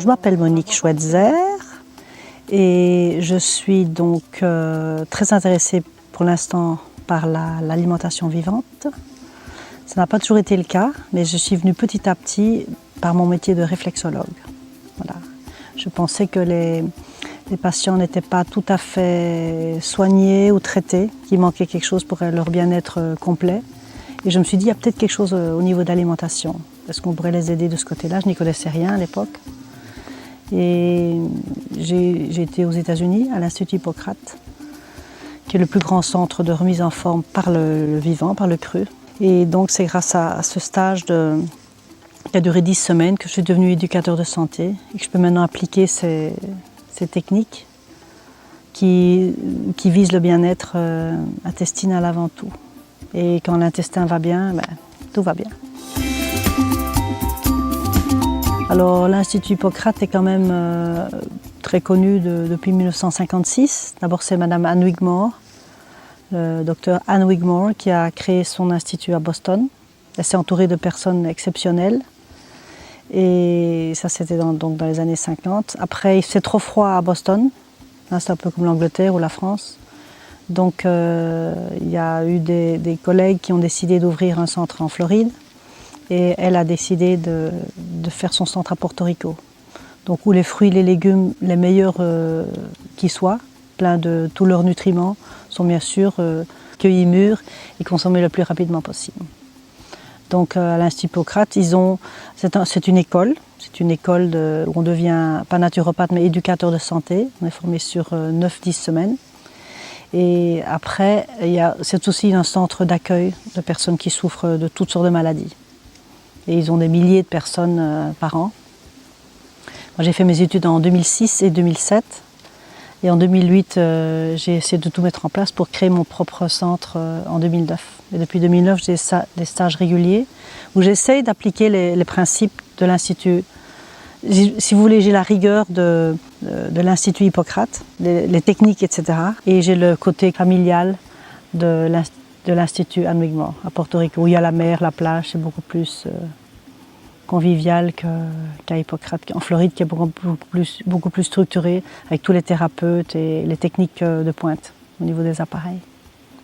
m'appelle Monique Schweitzer et je suis donc très intéressée pour l'instant par l'alimentation vivante. Ça n'a pas toujours été le cas, mais je suis venue petit à petit par mon métier de réflexologue. Voilà. Je pensais que les patients n'étaient pas tout à fait soignés ou traités, qu'il manquait quelque chose pour leur bien-être complet. Et je me suis dit, il y a peut-être quelque chose au niveau de l'alimentation. Est-ce qu'on pourrait les aider de ce côté-là? Je n'y connaissais rien à l'époque. Et j'ai été aux États-Unis, à l'Institut Hippocrate, qui est le plus grand centre de remise en forme par le vivant, par le cru. Et donc c'est grâce à ce stage qui a duré 10 semaines que je suis devenue éducateur de santé et que je peux maintenant appliquer ces techniques qui visent le bien-être intestinal avant tout. Et quand l'intestin va bien, tout va bien. Alors l'Institut Hippocrate est quand même très connu depuis 1956. D'abord c'est Madame Anne Wigmore, le docteur Anne Wigmore, qui a créé son institut à Boston. Elle s'est entourée de personnes exceptionnelles. Et ça c'était donc dans les années 50. Après il fait trop froid à Boston. C'est un peu comme l'Angleterre ou la France. Donc il y a eu des collègues qui ont décidé d'ouvrir un centre en Floride. Et elle a décidé de faire son centre à Porto Rico. Donc où les fruits, les légumes, les meilleurs qui soient, pleins de tous leurs nutriments, sont bien sûr cueillis mûrs et consommés le plus rapidement possible. Donc à l'Institut Hippocrate, c'est une école où on devient, pas naturopathe, mais éducateur de santé. On est formé sur 9-10 semaines. Et après, c'est aussi un centre d'accueil de personnes qui souffrent de toutes sortes de maladies. Et ils ont des milliers de personnes par an. Moi, j'ai fait mes études en 2006 et 2007. Et en 2008, j'ai essayé de tout mettre en place pour créer mon propre centre en 2009. Et depuis 2009, j'ai des stages réguliers où j'essaye d'appliquer les principes de l'Institut. Si vous voulez, j'ai la rigueur de l'Institut Hippocrate, les techniques, etc. Et j'ai le côté familial de l'Institut Anne Wigmore à Porto Rico, où il y a la mer, la plage, c'est beaucoup plus convivial qu'à Hippocrate, en Floride, qui est beaucoup plus structuré, avec tous les thérapeutes et les techniques de pointe au niveau des appareils.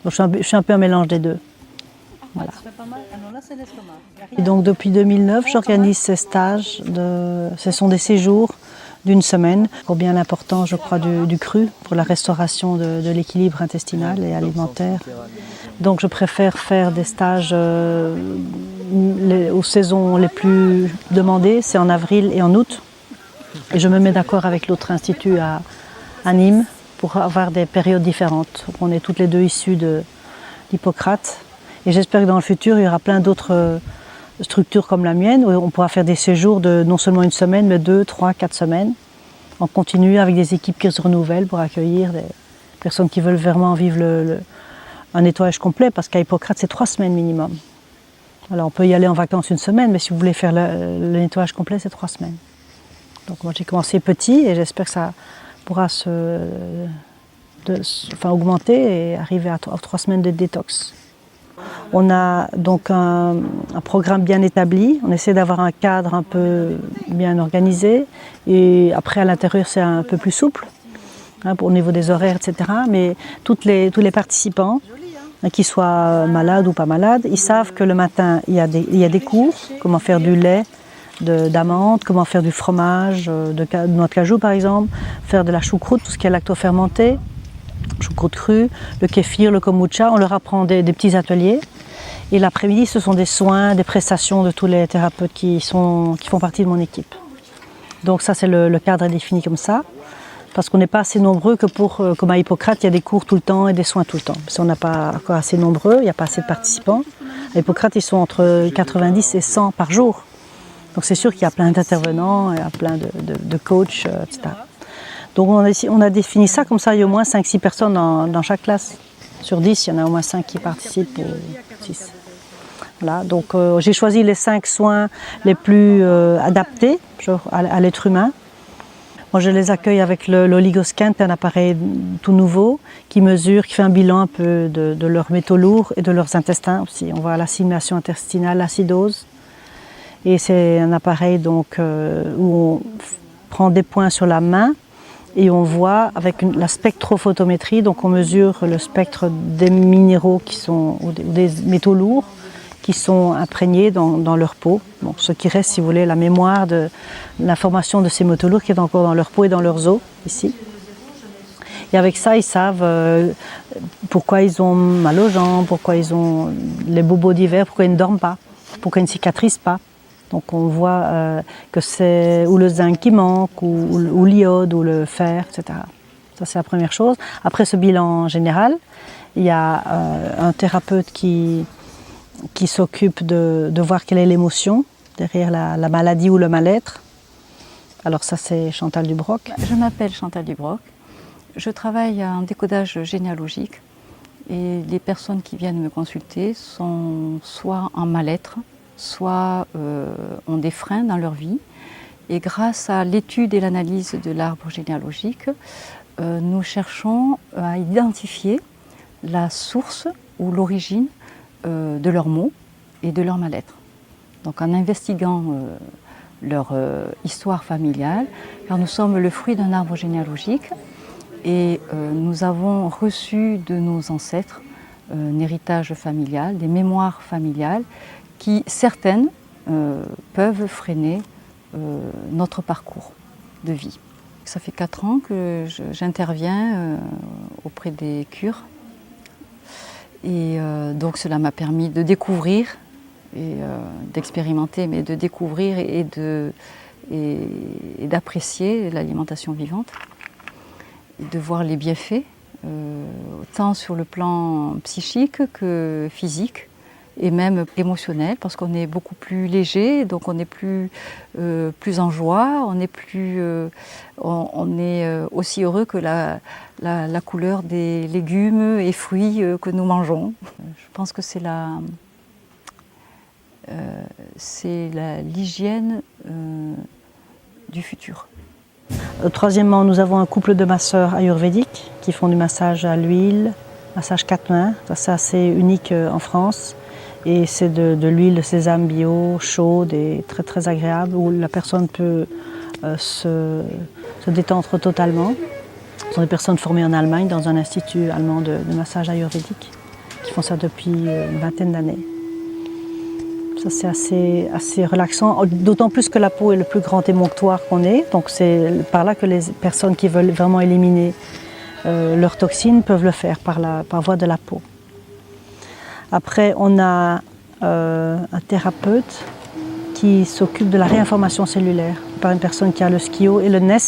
Donc je suis un peu un mélange des deux. Voilà. Et donc depuis 2009, j'organise ces stages, ce sont des séjours d'une semaine, pour bien l'importance, je crois, du cru, pour la restauration de l'équilibre intestinal et alimentaire. Donc je préfère faire des stages aux saisons les plus demandées, c'est en avril et en août. Et je me mets d'accord avec l'autre institut à Nîmes pour avoir des périodes différentes. On est toutes les deux issues d'Hippocrate. Et j'espère que dans le futur, il y aura plein d'autres structures comme la mienne, où on pourra faire des séjours de non seulement une semaine, mais 2, 3, 4 semaines, en continu avec des équipes qui se renouvellent pour accueillir des personnes qui veulent vraiment vivre un nettoyage complet, parce qu'à Hippocrate, c'est 3 semaines minimum. Alors on peut y aller en vacances une semaine, mais si vous voulez faire le nettoyage complet, c'est 3 semaines. Donc moi j'ai commencé petit et j'espère que ça pourra augmenter et arriver à 3 semaines de détox. On a donc un programme bien établi, on essaie d'avoir un cadre un peu bien organisé et après à l'intérieur c'est un peu plus souple au niveau des horaires, etc. Mais tous les participants, qu'ils soient malades ou pas malades, ils savent que le matin il y a des cours, comment faire du lait d'amande, comment faire du fromage, de noix de cajou par exemple, faire de la choucroute, tout ce qui est lactofermenté, choucroute crue, le kéfir, le kombucha, on leur apprend des petits ateliers. Et l'après-midi, ce sont des soins, des prestations de tous les thérapeutes qui font partie de mon équipe. Donc ça, c'est le cadre est défini comme ça, parce qu'on n'est pas assez nombreux que comme à Hippocrate, il y a des cours tout le temps et des soins tout le temps. Parce qu'on n'a pas encore assez nombreux, il n'y a pas assez de participants. À Hippocrate, ils sont entre 90 et 100 par jour. Donc c'est sûr qu'il y a plein d'intervenants, il y a plein de coachs, etc. Donc on a défini ça, comme ça il y a au moins 5-6 personnes dans chaque classe. Sur 10, il y en a au moins 5 qui participent, ou 6. Voilà, donc j'ai choisi les 5 soins les plus adaptés à l'être humain. Moi je les accueille avec l'oligoscan, un appareil tout nouveau qui mesure, qui fait un bilan un peu de leurs métaux lourds et de leurs intestins aussi. On voit l'assimilation intestinale, l'acidose. Et c'est un appareil donc, où on prend des points sur la main et on voit avec la spectrophotométrie, donc on mesure le spectre des minéraux ou des métaux lourds qui sont imprégnés dans leur peau. Bon, ce qui reste, si vous voulez, la mémoire de l'information de ces métaux lourds qui est encore dans leur peau et dans leurs os, ici. Et avec ça, ils savent pourquoi ils ont mal aux jambes, pourquoi ils ont les bobos d'hiver, pourquoi ils ne dorment pas, pourquoi ils ne cicatrisent pas. Donc on voit que c'est ou le zinc qui manque, ou l'iode, ou le fer, etc. Ça c'est la première chose. Après ce bilan général, il y a un thérapeute qui s'occupe de voir quelle est l'émotion derrière la maladie ou le mal-être. Alors ça c'est Chantal Dubroc. Je m'appelle Chantal Dubroc. Je travaille en décodage généalogique et les personnes qui viennent me consulter sont soit en mal-être, soit ont des freins dans leur vie. Et grâce à l'étude et l'analyse de l'arbre généalogique, nous cherchons à identifier la source ou l'origine de leurs maux et de leur mal-être. Donc en investiguant leur histoire familiale, car nous sommes le fruit d'un arbre généalogique et nous avons reçu de nos ancêtres un héritage familial, des mémoires familiales qui, certaines, peuvent freiner notre parcours de vie. Ça fait 4 ans que j'interviens auprès des cures. Et donc cela m'a permis de découvrir, et d'expérimenter, mais de découvrir et d'apprécier l'alimentation vivante, et de voir les bienfaits, autant sur le plan psychique que physique, et même émotionnel, parce qu'on est beaucoup plus léger, donc on est plus en joie, on est aussi heureux que la couleur des légumes et fruits que nous mangeons. Je pense que c'est l'hygiène du futur. Troisièmement, nous avons un couple de masseurs ayurvédiques qui font du massage à l'huile, massage 4 mains, ça c'est assez unique en France. Et c'est de l'huile de sésame bio, chaude et très très agréable, où la personne peut se détendre totalement. Ce sont des personnes formées en Allemagne, dans un institut allemand de massage ayurvédique, qui font ça depuis une vingtaine d'années. Ça c'est assez relaxant, d'autant plus que la peau est le plus grand émonctoire qu'on ait. Donc c'est par là que les personnes qui veulent vraiment éliminer leurs toxines peuvent le faire, par voie de la peau. Après, on a un thérapeute qui s'occupe de la réinformation cellulaire par une personne qui a le SKIO et le NES,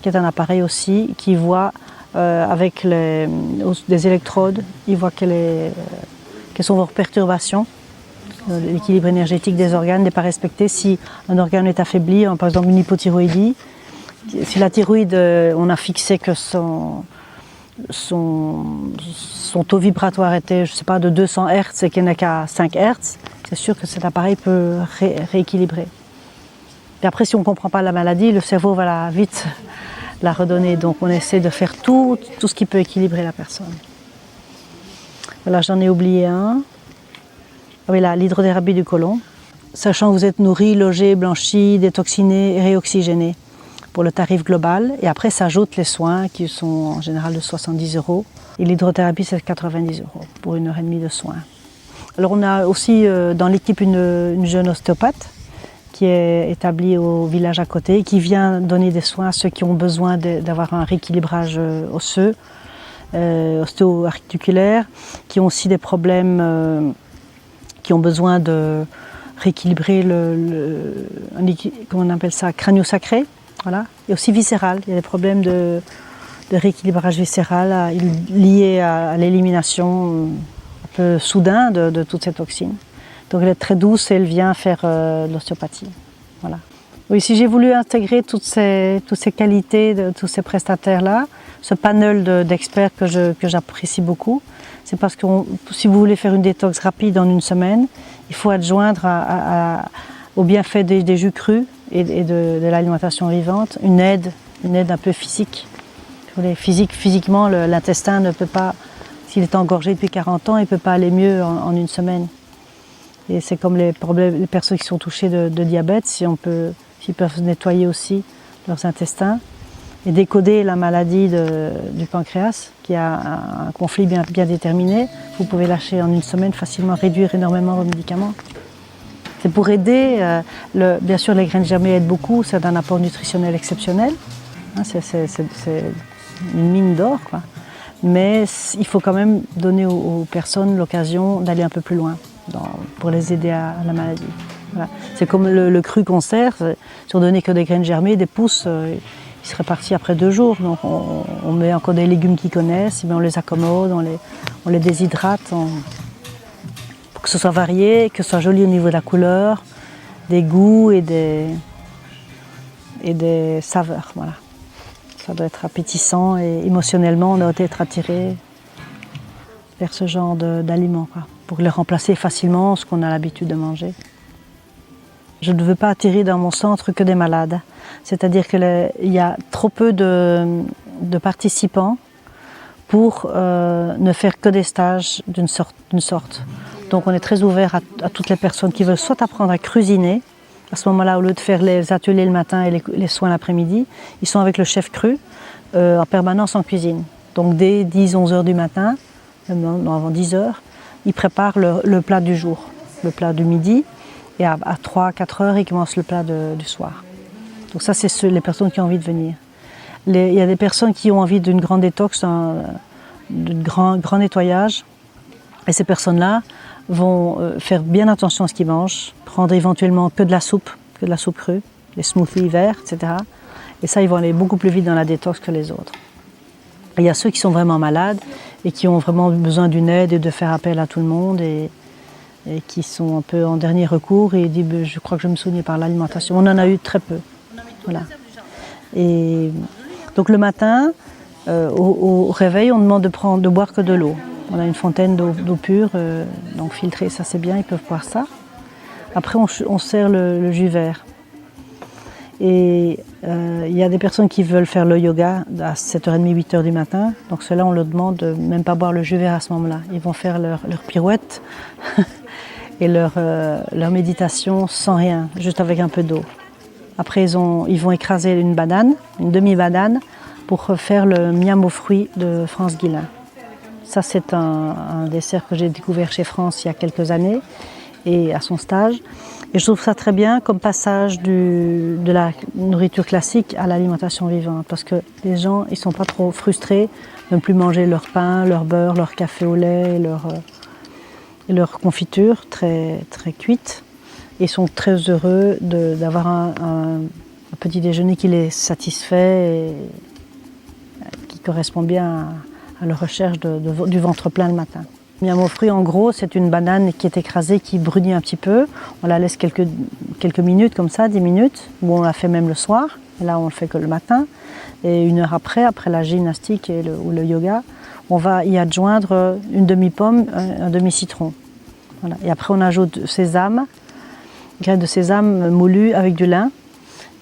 qui est un appareil aussi qui voit avec des électrodes, il voit quelles sont vos perturbations, l'équilibre énergétique des organes n'est pas respecté. Si un organe est affaibli, par exemple une hypothyroïdie, si la thyroïde, on a fixé que son taux vibratoire était, je sais pas, de 200 Hz et qu'il n'y en a qu'à 5 Hz, c'est sûr que cet appareil peut rééquilibrer. Et après, si on ne comprend pas la maladie, le cerveau va vite la redonner. Donc on essaie de faire tout ce qui peut équilibrer la personne. Voilà, j'en ai oublié un. Ah oui, là, l'hydrothérapie du côlon. Sachant que vous êtes nourri, logé, blanchi, détoxiné et réoxygéné pour le tarif global. Et après, s'ajoutent les soins qui sont en général de 70 €. Et l'hydrothérapie, c'est 90 € pour 1h30 de soins. Alors on a aussi dans l'équipe une jeune ostéopathe qui est établie au village à côté, qui vient donner des soins à ceux qui ont besoin d'avoir un rééquilibrage osseux, ostéo-articulaire, qui ont aussi des problèmes, qui ont besoin de rééquilibrer comment on appelle ça, crânio-sacré, voilà, et aussi viscéral. Il y a des problèmes de rééquilibrage viscéral liés à l'élimination un peu soudain de toutes ces toxines. Donc elle est très douce et elle vient faire de l'ostéopathie. Voilà. Oui, si j'ai voulu intégrer toutes ces qualités de tous ces prestataires-là, ce panel d'experts que j'apprécie beaucoup, c'est parce que si vous voulez faire une détox rapide en 1 semaine, il faut adjoindre au bienfait des jus crus et de l'alimentation vivante une aide un peu physique. Physiquement, l'intestin ne peut pas, s'il est engorgé depuis 40 ans, il ne peut pas aller mieux en 1 semaine. Et c'est comme les personnes qui sont touchées de diabète, si s'ils peuvent nettoyer aussi leurs intestins et décoder la maladie du pancréas, qui a un conflit bien déterminé. Vous pouvez lâcher en une semaine facilement, réduire énormément vos médicaments. C'est pour aider, bien sûr les graines germées aident beaucoup, c'est d'un apport nutritionnel exceptionnel, hein, c'est une mine d'or, quoi. Mais il faut quand même donner aux personnes l'occasion d'aller un peu plus loin pour les aider à la maladie. Voilà. C'est comme le cru qu'on sert, si on donnait que des graines germées, des pousses, ils seraient partis après 2 jours. Donc on met encore des légumes qu'ils connaissent, on les accommode, on les déshydrate. Pour que ce soit varié, que ce soit joli au niveau de la couleur, des goûts et des saveurs. Voilà. Ça doit être appétissant et émotionnellement, on doit être attiré vers ce genre d'aliments, pour les remplacer facilement ce qu'on a l'habitude de manger. Je ne veux pas attirer dans mon centre que des malades. C'est-à-dire qu'il y a trop peu de participants pour ne faire que des stages d'une sorte. Donc on est très ouvert à toutes les personnes qui veulent soit apprendre à cuisiner. À ce moment-là, au lieu de faire les ateliers le matin et les soins l'après-midi, ils sont avec le chef cru en permanence en cuisine. Donc dès 10-11 heures du matin, non, avant 10 heures, ils préparent le plat du jour, le plat du midi. Et à 3-4 heures, ils commencent le plat du soir. Donc ça, c'est les personnes qui ont envie de venir. Il y a des personnes qui ont envie d'une grande détox, d'un grand nettoyage. Et ces personnes-là vont faire bien attention à ce qu'ils mangent, prendre éventuellement que de la soupe crue, les smoothies verts, etc. Et ça, ils vont aller beaucoup plus vite dans la détox que les autres. Et il y a ceux qui sont vraiment malades et qui ont vraiment besoin d'une aide et de faire appel à tout le monde et qui sont un peu en dernier recours et disent je crois que je me souviens par l'alimentation. On en a eu très peu. Voilà. Et donc le matin, au réveil, on demande de boire que de l'eau. On a une fontaine d'eau pure, donc filtrée, ça c'est bien, ils peuvent boire ça. Après, on sert le jus vert. Et il y a des personnes qui veulent faire le yoga à 7h30, 8h du matin. Donc ceux-là, on leur demande de même pas boire le jus vert à ce moment-là. Ils vont faire leur pirouette et leur méditation sans rien, juste avec un peu d'eau. Après, ils vont écraser une banane, une demi-banane, pour faire le miam aux fruits de France Guillain. Ça, c'est un dessert que j'ai découvert chez France il y a quelques années, et à son stage. Et je trouve ça très bien comme passage de la nourriture classique à l'alimentation vivante, parce que les gens, ils ne sont pas trop frustrés de ne plus manger leur pain, leur beurre, leur café au lait et leur confiture très, très cuite. Ils sont très heureux d'avoir un petit déjeuner qui les satisfait et qui correspond bien à leur recherche du ventre plein le matin. Miam aux fruits, en gros, c'est une banane qui est écrasée, qui brunit un petit peu. On la laisse quelques minutes, comme ça, 10 minutes, ou on la fait même le soir. Et là, on le fait que le matin. Et 1 heure après la gymnastique ou le yoga, on va y adjoindre une demi-pomme, un demi-citron. Voilà. Et après, on ajoute sésame, graines de sésame moulues avec du lin.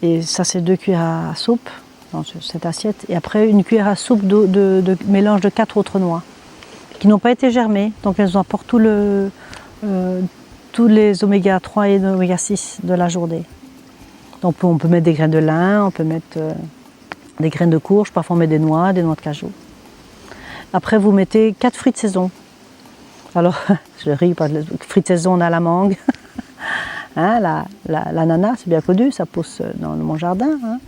Et ça, c'est 2 cuillères à soupe dans cette assiette. Et après, une cuillère à soupe de mélange de 4 autres noix qui n'ont pas été germées. Donc, elles apportent tous les oméga 3 et oméga 6 de la journée. Donc, on peut mettre des graines de lin, on peut mettre des graines de courge, parfois on met des noix de cajou. Après, vous mettez 4 fruits de saison. Alors, je ris, pas de fruits de saison, on a la mangue. Hein, l'ananas, c'est bien connu, ça pousse dans mon jardin. Hein.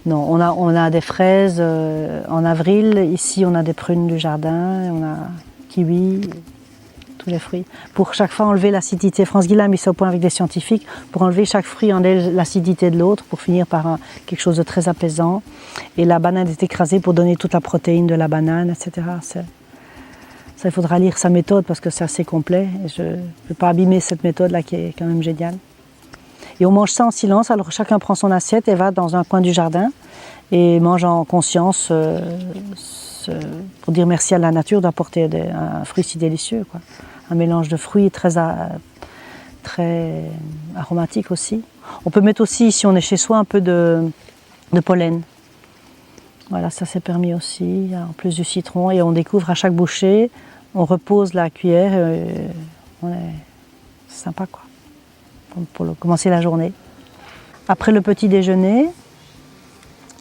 Non, on a des fraises en avril. Ici, on a des prunes du jardin, on a kiwi, tous les fruits. Pour chaque fois enlever l'acidité, France Guillain a mis ça au point avec des scientifiques, pour enlever chaque fruit, enlever l'acidité de l'autre, pour finir par quelque chose de très apaisant. Et la banane est écrasée pour donner toute la protéine de la banane, etc. Ça, il faudra lire sa méthode parce que c'est assez complet. Et je ne veux pas abîmer cette méthode-là qui est quand même géniale. Et on mange ça en silence, alors chacun prend son assiette et va dans un coin du jardin et mange en conscience pour dire merci à la nature d'apporter un fruit si délicieux, quoi. Un mélange de fruits très aromatique aussi. On peut mettre aussi, si on est chez soi, un peu de pollen. Voilà, ça c'est permis aussi, en plus du citron. Et on découvre à chaque bouchée, on repose la cuillère et c'est sympa, quoi. Pour commencer la journée. après le petit déjeuner,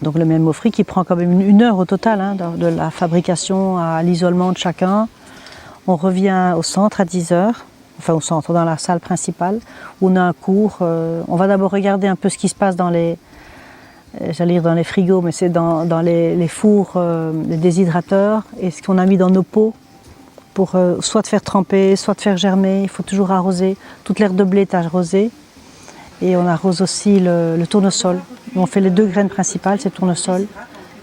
donc le même fruit qui prend quand même une heure au total, hein, de la fabrication à l'isolement de chacun. On revient au centre à 10 h, enfin au centre, dans la salle principale, où on a un cours. On va d'abord regarder un peu ce qui se passe dans les, j'allais dire dans les frigos, mais c'est dans les fours, les déshydrateurs, et ce qu'on a mis dans nos pots pour soit de faire tremper, soit de faire germer. Il faut toujours arroser. Toute l'herbe de blé est arrosée. Et on arrose aussi le tournesol. On fait les 2 graines principales, c'est tournesol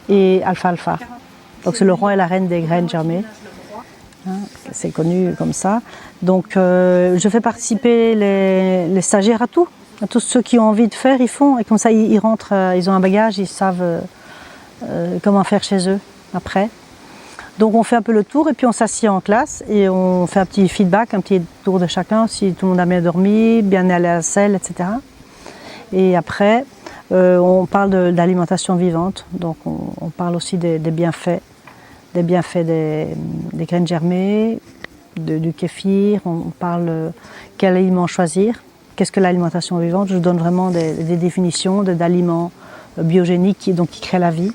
et alfalfa. Donc c'est le roi et la reine des graines germées. Hein, c'est connu comme ça. Donc je fais participer les stagiaires à tout. À tous ceux qui ont envie de faire, ils font. Et comme ça, ils rentrent, ils ont un bagage, ils savent comment faire chez eux après. Donc on fait un peu le tour et puis on s'assied en classe et on fait un petit feedback, un petit tour de chacun, si tout le monde a bien dormi, bien allé à la selle, etc. Et après, on parle d'alimentation vivante, donc on parle aussi des bienfaits, des graines germées, du kéfir, on parle quel aliment choisir, qu'est-ce que l'alimentation vivante. Je donne vraiment des définitions d'aliments biogéniques qui créent la vie.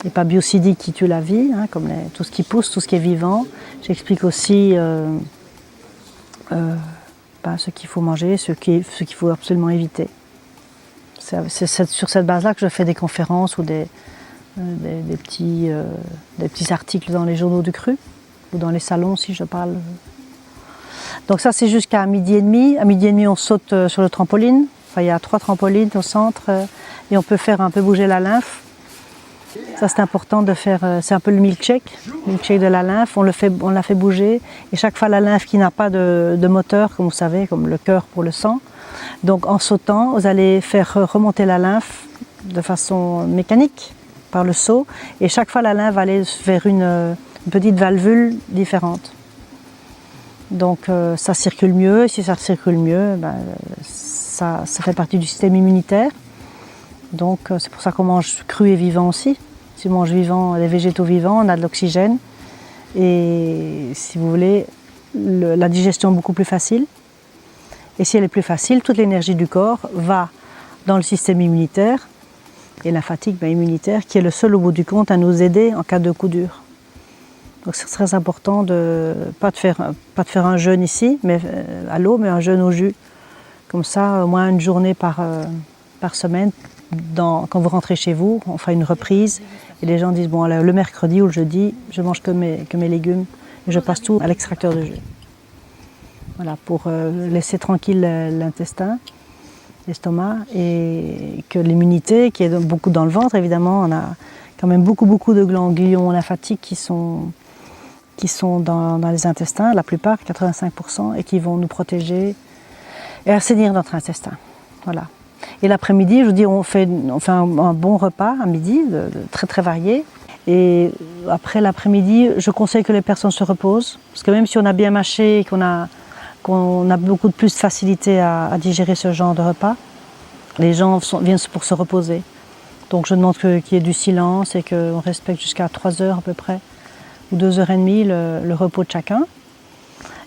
Et pas biocidiques qui tuent la vie, hein, comme tout ce qui pousse, tout ce qui est vivant. J'explique aussi ce qu'il faut manger, ce qu'il faut absolument éviter. C'est sur cette base-là que je fais des conférences ou des petits articles dans les journaux du Cru, ou dans les salons si je parle. Donc ça c'est jusqu'à 12h30. À 12h30 on saute sur le trampoline. Enfin, il y a 3 trampolines au centre et on peut faire un peu bouger la lymphe. Ça c'est important de faire, c'est un peu le milkshake de la lymphe, on la fait bouger et chaque fois la lymphe qui n'a pas de moteur, comme vous savez, comme le cœur pour le sang, donc en sautant vous allez faire remonter la lymphe de façon mécanique par le saut et chaque fois la lymphe va aller vers une petite valvule différente. Donc ça circule mieux et si ça circule mieux, ça fait partie du système immunitaire. Donc c'est pour ça qu'on mange cru et vivant aussi. Si on mange vivant, des végétaux vivants, on a de l'oxygène. Et si vous voulez, la digestion est beaucoup plus facile. Et si elle est plus facile, toute l'énergie du corps va dans le système immunitaire et lymphatique immunitaire, qui est le seul au bout du compte à nous aider en cas de coup dur. Donc c'est très important de pas de faire un jeûne ici, mais à l'eau, mais un jeûne au jus. Comme ça, au moins une journée par semaine. Quand vous rentrez chez vous, on fait une reprise et les gens disent bon, le mercredi ou le jeudi, je mange que mes légumes et je passe tout à l'extracteur de jus. Voilà, pour laisser tranquille l'intestin, l'estomac et que l'immunité, qui est beaucoup dans le ventre évidemment, on a quand même beaucoup de ganglions lymphatiques qui sont dans les intestins, la plupart, 85%, et qui vont nous protéger et assainir notre intestin. Voilà. Et l'après-midi, je vous dis, on fait un bon repas à midi, très varié. Et après l'après-midi, je conseille que les personnes se reposent. Parce que même si on a bien mâché et qu'on a beaucoup de plus de facilité à digérer ce genre de repas, les gens viennent pour se reposer. Donc je demande qu'il y ait du silence et qu'on respecte jusqu'à 3 heures à peu près, ou 2h30 le repos de chacun.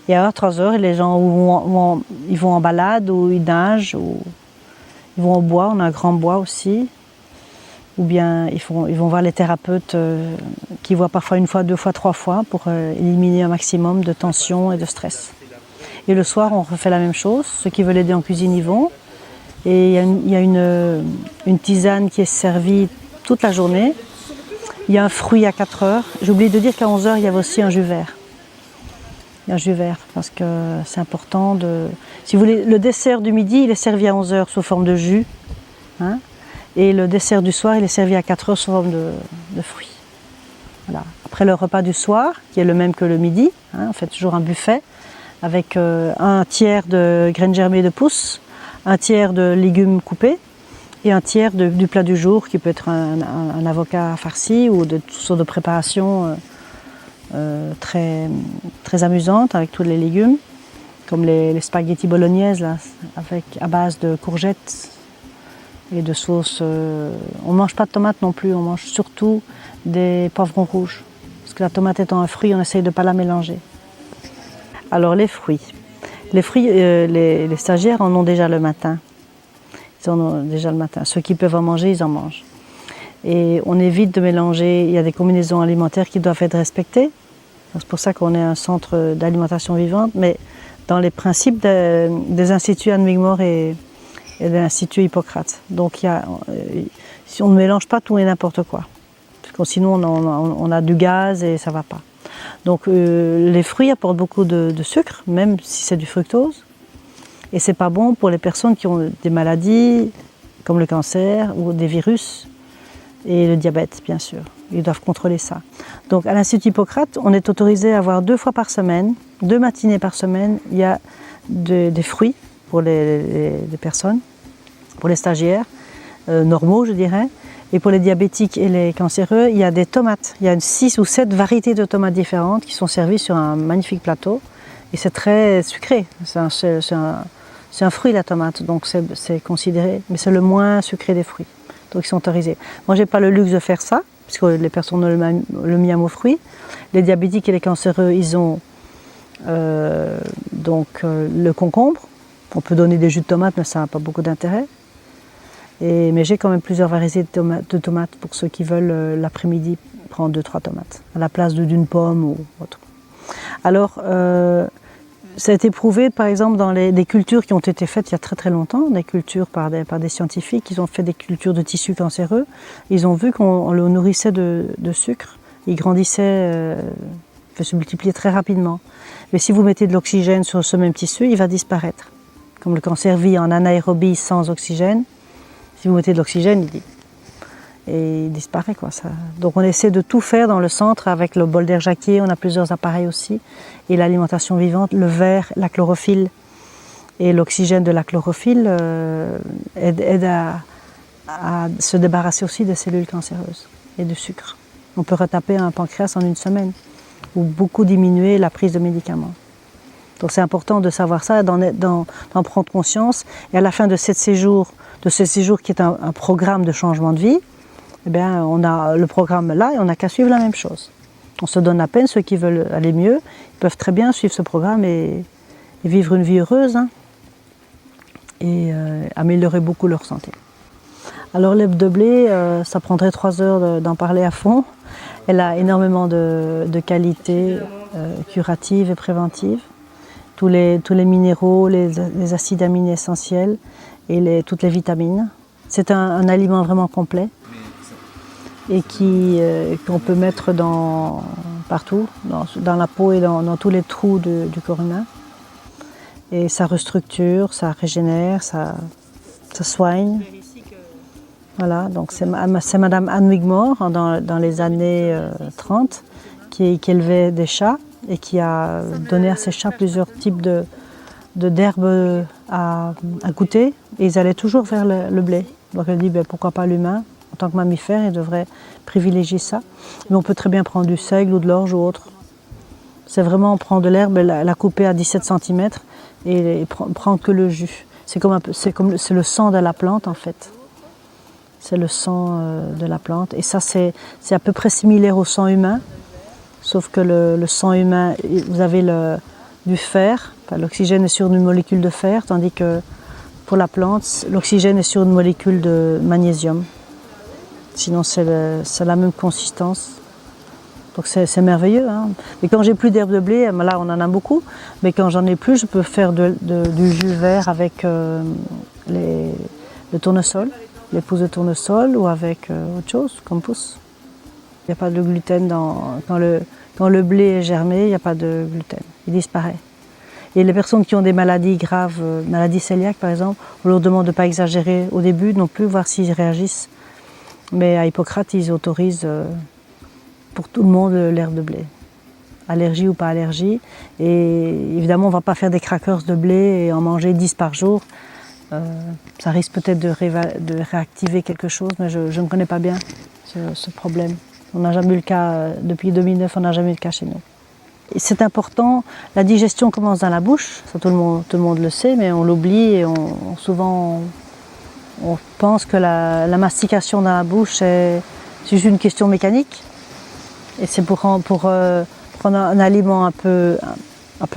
Et à 3 heures, les gens ils vont en balade, ou ils nagent, ou ils vont au bois, on a un grand bois aussi, ou bien ils vont voir les thérapeutes qui voient parfois 1 fois, 2 fois, 3 fois pour éliminer un maximum de tension et de stress. Et le soir, on refait la même chose. Ceux qui veulent aider en cuisine y vont. Et il y a une tisane qui est servie toute la journée. Il y a un fruit à 4 heures. J'ai oublié de dire qu'à 11 heures, il y avait aussi un jus vert. Il y a un jus vert parce que c'est important de... Si vous voulez, le dessert du midi, il est servi à 11 heures sous forme de jus. Hein, et le dessert du soir, il est servi à 4 heures sous forme de fruits. Voilà. Après le repas du soir, qui est le même que le midi, hein, on fait toujours un buffet avec un tiers de graines germées de pousses, un tiers de légumes coupés et un tiers du plat du jour, qui peut être un avocat farci ou de toutes sortes de préparations très amusantes avec tous les légumes, comme les spaghettis bolognaises là, à base de courgettes et de sauce. On ne mange pas de tomates non plus, on mange surtout des poivrons rouges. Parce que la tomate étant un fruit, on essaye de ne pas la mélanger. Alors les fruits. Les fruits, les stagiaires en ont déjà le matin. Ils en ont déjà le matin. Ceux qui peuvent en manger, ils en mangent. Et on évite de mélanger, il y a des combinaisons alimentaires qui doivent être respectées. C'est pour ça qu'on est un centre d'alimentation vivante, mais dans les principes des instituts Anne Wigmore et de l'Institut Hippocrate. Donc si on ne mélange pas tout et n'importe quoi, parce que sinon on a du gaz et ça ne va pas. Donc les fruits apportent beaucoup de sucre, même si c'est du fructose. Et c'est pas bon pour les personnes qui ont des maladies comme le cancer ou des virus et le diabète, bien sûr. Ils doivent contrôler ça. Donc à l'Institut Hippocrate, on est autorisé à avoir 2 fois par semaine, 2 matinées par semaine, il y a des fruits pour les personnes, pour les stagiaires, normaux je dirais. Et pour les diabétiques et les cancéreux, il y a des tomates. Il y a 6 ou 7 variétés de tomates différentes qui sont servies sur un magnifique plateau. Et c'est très sucré. C'est un fruit la tomate, donc c'est considéré, mais c'est le moins sucré des fruits. Donc ils sont autorisés. Moi j'ai pas le luxe de faire ça, puisque les personnes ont le miam aux fruits. Les diabétiques et les cancéreux, ils ont le concombre. On peut donner des jus de tomate, mais ça n'a pas beaucoup d'intérêt. Mais j'ai quand même plusieurs variétés de tomates pour ceux qui veulent l'après-midi prendre 2-3 tomates, à la place d'une pomme ou autre. Alors, ça a été prouvé, par exemple, dans des cultures qui ont été faites il y a très très longtemps, des cultures par des scientifiques, ils ont fait des cultures de tissus cancéreux. Ils ont vu qu'on le nourrissait de sucre, il grandissait, il se multiplier très rapidement. Mais si vous mettez de l'oxygène sur ce même tissu, il va disparaître. Comme le cancer vit en anaérobie sans oxygène, si vous mettez de l'oxygène, il disparaît, quoi. Donc on essaie de tout faire dans le centre avec le bol d'air Jacquier, on a plusieurs appareils aussi, et l'alimentation vivante, le verre, la chlorophylle et l'oxygène de la chlorophylle aide à se débarrasser aussi des cellules cancéreuses et du sucre. On peut retaper un pancréas en 1 semaine ou beaucoup diminuer la prise de médicaments. Donc c'est important de savoir ça, d'en prendre conscience, et à la fin de ce séjour qui est un programme de changement de vie, eh bien, on a le programme là et on n'a qu'à suivre la même chose. On se donne la peine, ceux qui veulent aller mieux, ils peuvent très bien suivre ce programme et vivre une vie heureuse, hein, et améliorer beaucoup leur santé. Alors l'herbe de blé, ça prendrait 3 heures d'en parler à fond. Elle a énormément de qualités curatives et préventives. Tous les minéraux, les acides aminés essentiels et toutes les vitamines. C'est un aliment vraiment complet et qu'on peut mettre partout, dans la peau et dans tous les trous du corps humain. Et ça restructure, ça régénère, ça soigne. Voilà, donc c'est Madame Anne Wigmore dans les années 30 qui élevait des chats et qui a donné à ces chats plusieurs types d'herbes à goûter, et ils allaient toujours vers le blé. Donc elle dit pourquoi pas l'humain, en tant que mammifère, il devrait privilégier ça. Mais on peut très bien prendre du seigle ou de l'orge ou autre. C'est vraiment prendre de l'herbe, la couper à 17 cm et prendre que le jus. C'est le sang de la plante en fait. C'est le sang de la plante, et ça c'est à peu près similaire au sang humain, sauf que le sang humain, vous avez du fer, enfin, l'oxygène est sur une molécule de fer, tandis que pour la plante, l'oxygène est sur une molécule de magnésium. Sinon c'est la même consistance, donc c'est merveilleux, hein. Mais quand j'ai plus d'herbe de blé, là on en a beaucoup, mais quand j'en ai plus, je peux faire du jus vert avec le tournesol, les pousses de tournesol, ou avec autre chose, comme pousse. Il n'y a pas de gluten quand le blé est germé, il n'y a pas de gluten, il disparaît. Et les personnes qui ont des maladies graves, maladies cœliaques par exemple, on leur demande de ne pas exagérer au début non plus, voir s'ils réagissent. Mais à Hippocrate, ils autorisent pour tout le monde l'herbe de blé. Allergie ou pas allergie. Et évidemment, on ne va pas faire des crackers de blé et en manger 10 par jour. Ça risque peut-être de réactiver quelque chose, mais je ne connais pas bien ce problème. On n'a jamais eu le cas, depuis 2009, on n'a jamais eu le cas chez nous. C'est important, la digestion commence dans la bouche, ça tout le monde le sait, mais on l'oublie et souvent on pense que la mastication dans la bouche c'est juste une question mécanique. Et c'est pour prendre un aliment un peu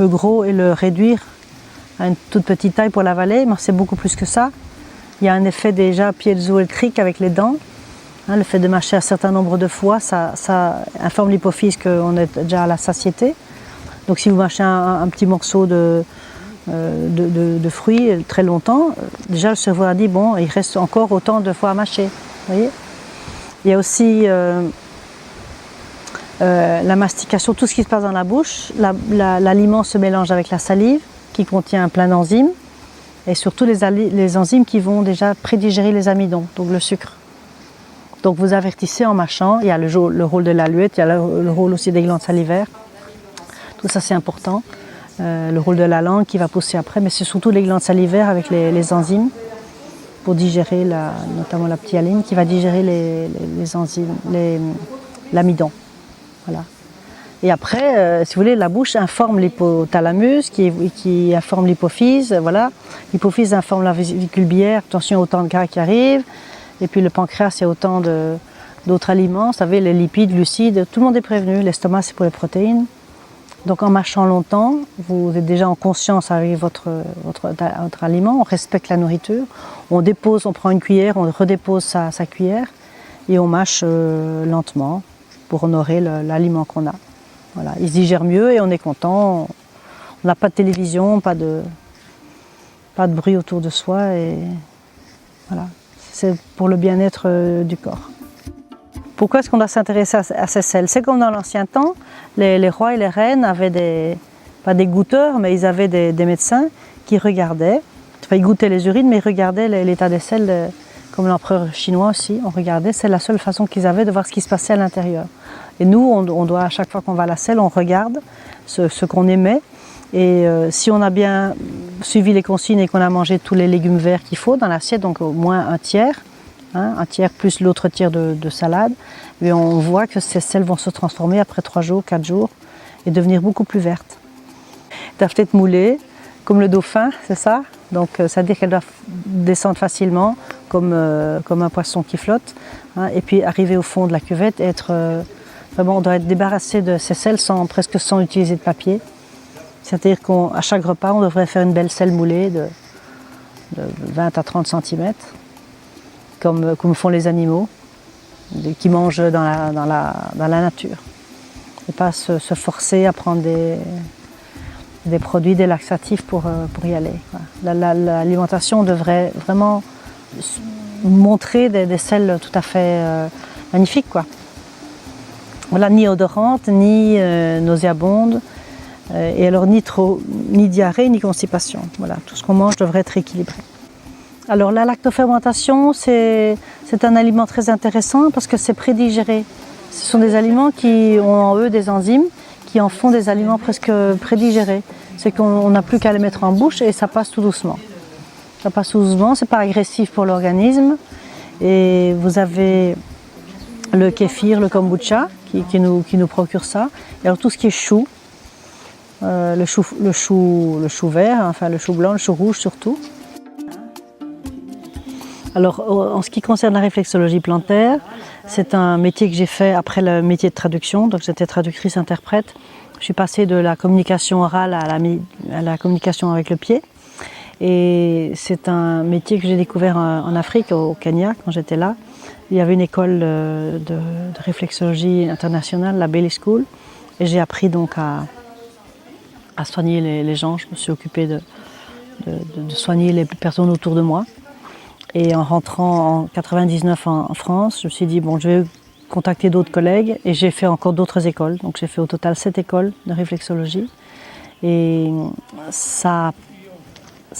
gros et le réduire à une toute petite taille pour l'avaler, mais c'est beaucoup plus que ça. Il y a un effet déjà piézoélectrique avec les dents. Hein, le fait de mâcher un certain nombre de fois, ça informe l'hypophyse qu'on est déjà à la satiété. Donc si vous mâchez un petit morceau de fruits très longtemps, déjà le cerveau a dit bon, il reste encore autant de fois à mâcher. Vous voyez, il y a aussi la mastication, tout ce qui se passe dans la bouche. L'aliment se mélange avec la salive qui contient plein d'enzymes et surtout les enzymes qui vont déjà prédigérer les amidons, donc le sucre. Donc vous avertissez en mâchant. Il y a le rôle de l'aluette, il y a le rôle aussi des glandes salivaires. Tout ça c'est important. Le rôle de la langue qui va pousser après, mais c'est surtout les glandes salivaires avec les enzymes pour digérer notamment la ptyaline qui va digérer les enzymes, l'amidon. Voilà. Et après, si vous voulez, la bouche informe l'hypothalamus qui informe l'hypophyse. Voilà. L'hypophyse informe la vésicule biliaire, attention au temps de gras qui arrive. Et puis le pancréas, c'est autant d'autres aliments. Vous savez, les lipides, glucides, tout le monde est prévenu. L'estomac, c'est pour les protéines. Donc en mâchant longtemps, vous êtes déjà en conscience avec votre aliment. On respecte la nourriture. On prend une cuillère, on redépose sa cuillère et on mâche lentement pour honorer l'aliment qu'on a. Voilà. Il se digère mieux et on est content. On n'a pas de télévision, pas de bruit autour de soi. Et voilà. C'est pour le bien-être du corps. Pourquoi est-ce qu'on doit s'intéresser à ces selles? C'est comme dans l'ancien temps, les rois et les reines avaient pas des goûteurs, mais ils avaient des médecins qui regardaient. Enfin, ils goûtaient les urines, mais ils regardaient l'état des selles, comme l'empereur chinois aussi. On regardait, c'est la seule façon qu'ils avaient de voir ce qui se passait à l'intérieur. Et nous, on doit, à chaque fois qu'on va à la selle, on regarde ce qu'on émet. Et si on a bien suivi les consignes et qu'on a mangé tous les légumes verts qu'il faut dans l'assiette, donc au moins un tiers plus l'autre tiers de salade, et on voit que ces selles vont se transformer après 3 jours, 4 jours et devenir beaucoup plus vertes. Elles doivent être moulées comme le dauphin, c'est ça? Donc ça veut dire qu'elles doivent descendre facilement comme un poisson qui flotte, hein, et puis arriver au fond de la cuvette et être vraiment, on doit être débarrassé de ces selles presque sans utiliser de papier. C'est-à-dire qu'à chaque repas, on devrait faire une belle selle moulée de 20 à 30 cm, comme font les animaux qui mangent dans la nature. Et pas se forcer à prendre des produits, des laxatifs pour y aller. L'alimentation devrait vraiment montrer des selles tout à fait magnifiques, quoi. Voilà, ni odorantes, ni nauséabondes. Et alors ni diarrhée ni constipation. Voilà, tout ce qu'on mange devrait être équilibré. Alors la lactofermentation, c'est un aliment très intéressant parce que c'est prédigéré. Ce sont des aliments qui ont en eux des enzymes qui en font des aliments presque prédigérés. C'est qu'on n'a plus qu'à les mettre en bouche et ça passe tout doucement. Ça passe tout doucement, c'est pas agressif pour l'organisme. Et vous avez le kéfir, le kombucha qui nous procure ça. Et alors tout ce qui est chou, le chou vert, enfin le chou blanc, le chou rouge surtout. Alors en ce qui concerne la réflexologie plantaire, c'est un métier que j'ai fait après le métier de traduction, donc j'étais traductrice-interprète. Je suis passée de la communication orale à la communication avec le pied. Et c'est un métier que j'ai découvert en Afrique, au Kenya, quand j'étais là. Il y avait une école de réflexologie internationale, la Bailey School, et j'ai appris donc à soigner les gens. Je me suis occupée de soigner les personnes autour de moi. Et en rentrant en 99 en France, je me suis dit, bon, je vais contacter d'autres collègues, et j'ai fait encore d'autres écoles. Donc j'ai fait au total 7 écoles de réflexologie. Et ça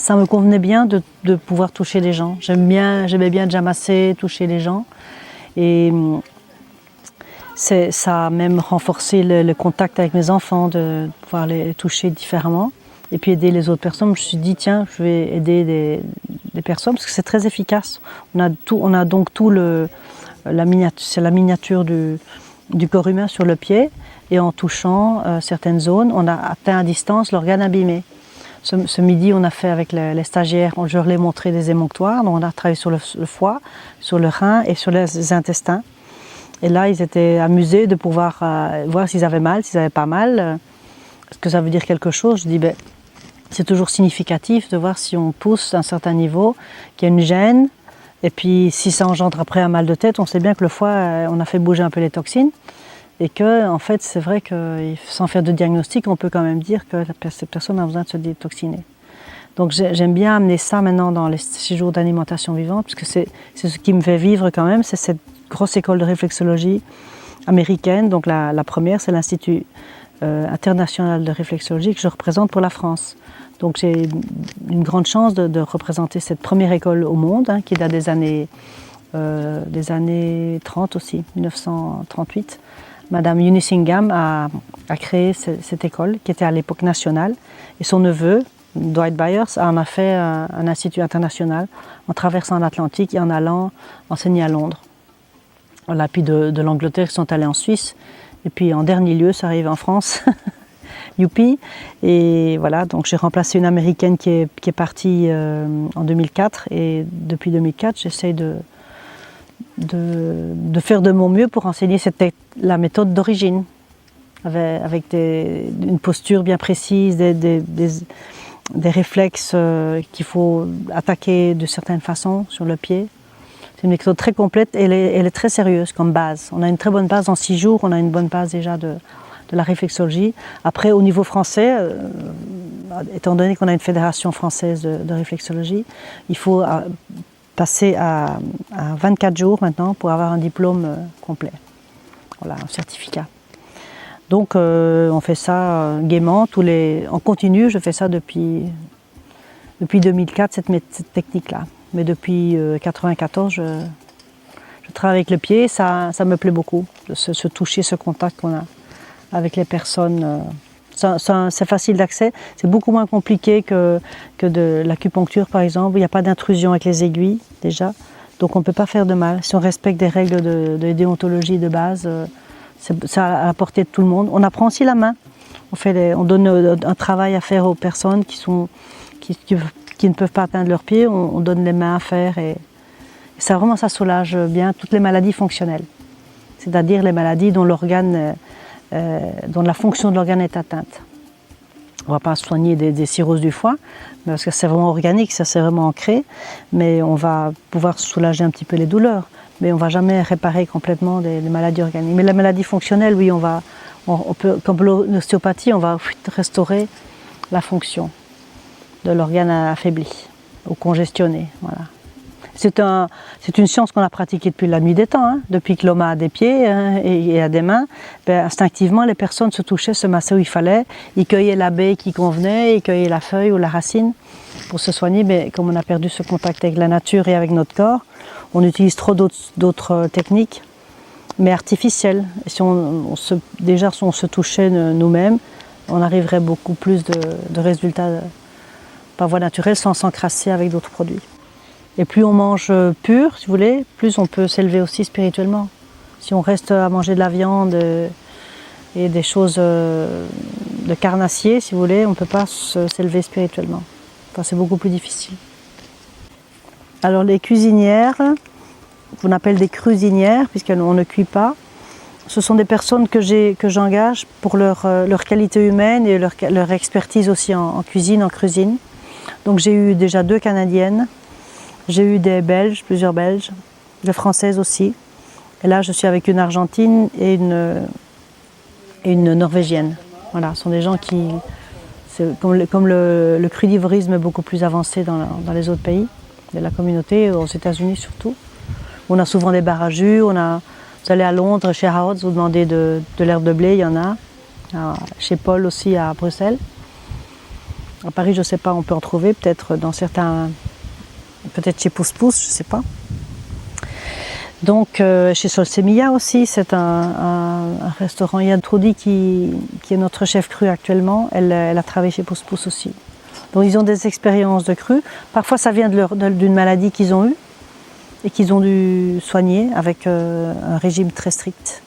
me convenait bien de pouvoir toucher les gens. J'aimais bien déjà masser, toucher les gens. Et ça a même renforcé le contact avec mes enfants, de pouvoir les toucher différemment. Et puis aider les autres personnes. Je me suis dit, tiens, je vais aider des personnes parce que c'est très efficace. On a donc c'est la miniature du corps humain sur le pied. Et en touchant certaines zones, on a atteint à distance l'organe abîmé. Ce midi, on a fait avec les stagiaires, je leur ai montré des émonctoires. Donc on a travaillé sur le foie, sur le rein et sur les intestins. Et là, ils étaient amusés de pouvoir voir s'ils avaient mal, s'ils n'avaient pas mal. Est-ce que ça veut dire quelque chose? Je dis, c'est toujours significatif de voir si on pousse à un certain niveau, qu'il y a une gêne, et puis si ça engendre après un mal de tête, on sait bien que le foie, on a fait bouger un peu les toxines, et que en fait c'est vrai que sans faire de diagnostic, on peut quand même dire que cette personne a besoin de se détoxiner. Donc j'aime bien amener ça maintenant dans les séjours d'alimentation vivante, parce que c'est ce qui me fait vivre quand même, c'est cette grosse école de réflexologie américaine. Donc la première, c'est l'Institut international de réflexologie que je représente pour la France. Donc j'ai une grande chance de représenter cette première école au monde, qui date des années 30 aussi, 1938. Madame Eunice Ingham a créé cette école qui était à l'époque nationale, et son neveu, Dwight Byers, en a fait un institut international en traversant l'Atlantique et en allant enseigner à Londres. Voilà, puis de l'Angleterre, ils sont allés en Suisse, et puis en dernier lieu, ça arrive en France. Youpi. Et voilà, donc j'ai remplacé une Américaine qui est partie en 2004, et depuis 2004, j'essaye de faire de mon mieux pour enseigner la méthode d'origine, avec une posture bien précise, des réflexes qu'il faut attaquer de certaines façons sur le pied. C'est une méthode très complète et elle est très sérieuse comme base. On a une très bonne base en 6 jours, on a une bonne base déjà de la réflexologie. Après, au niveau français, étant donné qu'on a une fédération française de réflexologie, il faut passer à 24 jours maintenant pour avoir un diplôme complet. Voilà, un certificat. Donc on fait ça gaiement, en continu. Je fais ça depuis 2004, cette technique-là. Mais depuis 1994, je travaille avec le pied, ça me plaît beaucoup, de se toucher, ce contact qu'on a avec les personnes. C'est facile d'accès, c'est beaucoup moins compliqué que de l'acupuncture par exemple, où il n'y a pas d'intrusion avec les aiguilles déjà, donc on ne peut pas faire de mal. Si on respecte des règles de déontologie de base, c'est à la portée de tout le monde. On apprend aussi la main, on donne un travail à faire aux personnes qui ne peuvent pas atteindre leurs pieds, on donne les mains à faire, et ça vraiment ça soulage bien toutes les maladies fonctionnelles, c'est-à-dire les maladies dont la fonction de l'organe est atteinte. On ne va pas soigner des cirrhoses du foie, parce que c'est vraiment organique, ça c'est vraiment ancré, mais on va pouvoir soulager un petit peu les douleurs, mais on ne va jamais réparer complètement les maladies organiques. Mais la maladie fonctionnelle, oui, on peut, comme l'ostéopathie, on va restaurer la fonction de l'organe affaibli ou congestionné. Voilà. C'est une science qu'on a pratiquée depuis la nuit des temps, depuis que l'homme a des pieds et a des mains. Instinctivement, les personnes se touchaient, se massaient où il fallait, ils cueillaient la baie qui convenait, ils cueillaient la feuille ou la racine pour se soigner, mais comme on a perdu ce contact avec la nature et avec notre corps, on utilise trop d'autres techniques, mais artificielles. Et si on se touchait nous-mêmes, on arriverait beaucoup plus de résultats par voie naturelle sans s'encrasser avec d'autres produits. Et plus on mange pur, si vous voulez, plus on peut s'élever aussi spirituellement. Si on reste à manger de la viande et des choses de carnassier, si vous voulez, on ne peut pas s'élever spirituellement. Enfin, c'est beaucoup plus difficile. Alors les cuisinières, qu'on appelle des cuisinières, puisqu'on ne cuit pas, ce sont des personnes que j'engage pour leur qualité humaine et leur expertise aussi en cuisine, en cuisine. Donc j'ai eu déjà 2 Canadiennes, j'ai eu des Belges, plusieurs Belges, des Françaises aussi. Et là je suis avec une Argentine et une Norvégienne. Voilà, ce sont des gens qui... Comme le crudivorisme est beaucoup plus avancé dans les autres pays de la communauté, aux États-Unis surtout. On a souvent des bars à jus, vous allez à Londres, chez Harrods, vous demandez de l'herbe de blé, il y en a. Chez Paul aussi à Bruxelles. À Paris, je ne sais pas, on peut en trouver, peut-être dans certains... Peut-être chez Pousse Pousse, je ne sais pas. Donc chez Solsemilla aussi, c'est un restaurant. Il y a Trudy qui est notre chef cru actuellement, elle a travaillé chez Pousse Pousse aussi. Donc ils ont des expériences de cru. Parfois ça vient d'une maladie qu'ils ont eue et qu'ils ont dû soigner avec un régime très strict.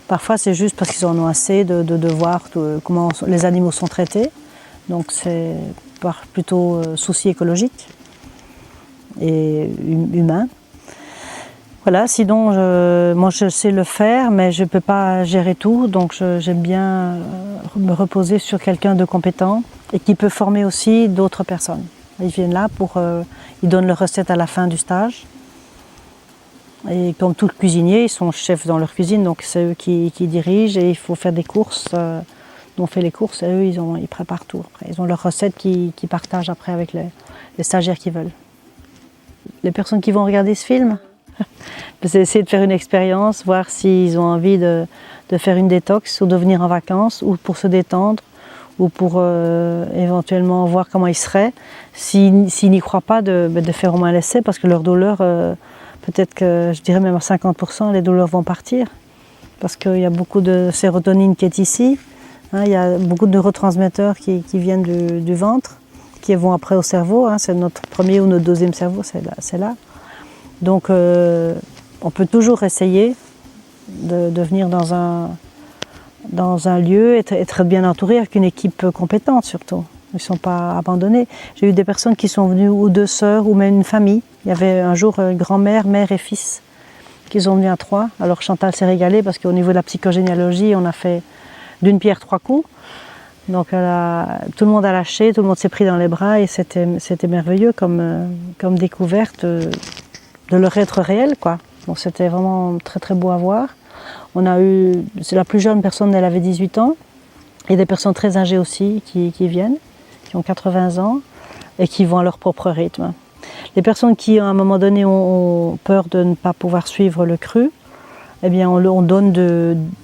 Parfois c'est juste parce qu'ils en ont assez de voir comment les animaux sont traités. Donc c'est plutôt souci écologique et humain. Voilà, sinon, moi je sais le faire, mais je ne peux pas gérer tout, donc j'aime bien me reposer sur quelqu'un de compétent et qui peut former aussi d'autres personnes. Ils viennent là ils donnent leur recette à la fin du stage. Et comme tout cuisinier, ils sont chefs dans leur cuisine, donc c'est eux qui dirigent et il faut faire des courses. On fait les courses et eux, ils préparent tout. Après. Ils ont leurs recettes qu'ils partagent après avec les stagiaires qui veulent. Les personnes qui vont regarder ce film, c'est essayer de faire une expérience, voir s'ils ont envie de faire une détox ou de venir en vacances ou pour se détendre ou pour éventuellement voir comment ils seraient. S'ils n'y croient pas, de faire au moins un essai parce que leur douleur, peut-être que je dirais même à 50%, les douleurs vont partir parce qu'il y a beaucoup de sérotonine qui est ici. Hein, il y a beaucoup de neurotransmetteurs qui viennent du ventre, qui vont après au cerveau. Hein, c'est notre premier ou notre deuxième cerveau, c'est là. Donc on peut toujours essayer de venir dans un lieu, être bien entouré avec une équipe compétente surtout. Ils ne sont pas abandonnés. J'ai eu des personnes qui sont venues, ou deux sœurs, ou même une famille. Il y avait un jour grand-mère, mère et fils qui sont venus à 3. Alors Chantal s'est régalée parce qu'au niveau de la psychogénéalogie, on a fait d'une pierre 3 coups. Donc tout le monde a lâché, tout le monde s'est pris dans les bras et c'était merveilleux comme découverte de leur être réel, quoi. Donc c'était vraiment très très beau à voir. C'est la plus jeune personne, elle avait 18 ans. Il y a des personnes très âgées aussi qui viennent, qui ont 80 ans et qui vont à leur propre rythme. Les personnes qui à un moment donné ont peur de ne pas pouvoir suivre le cru, eh bien on donne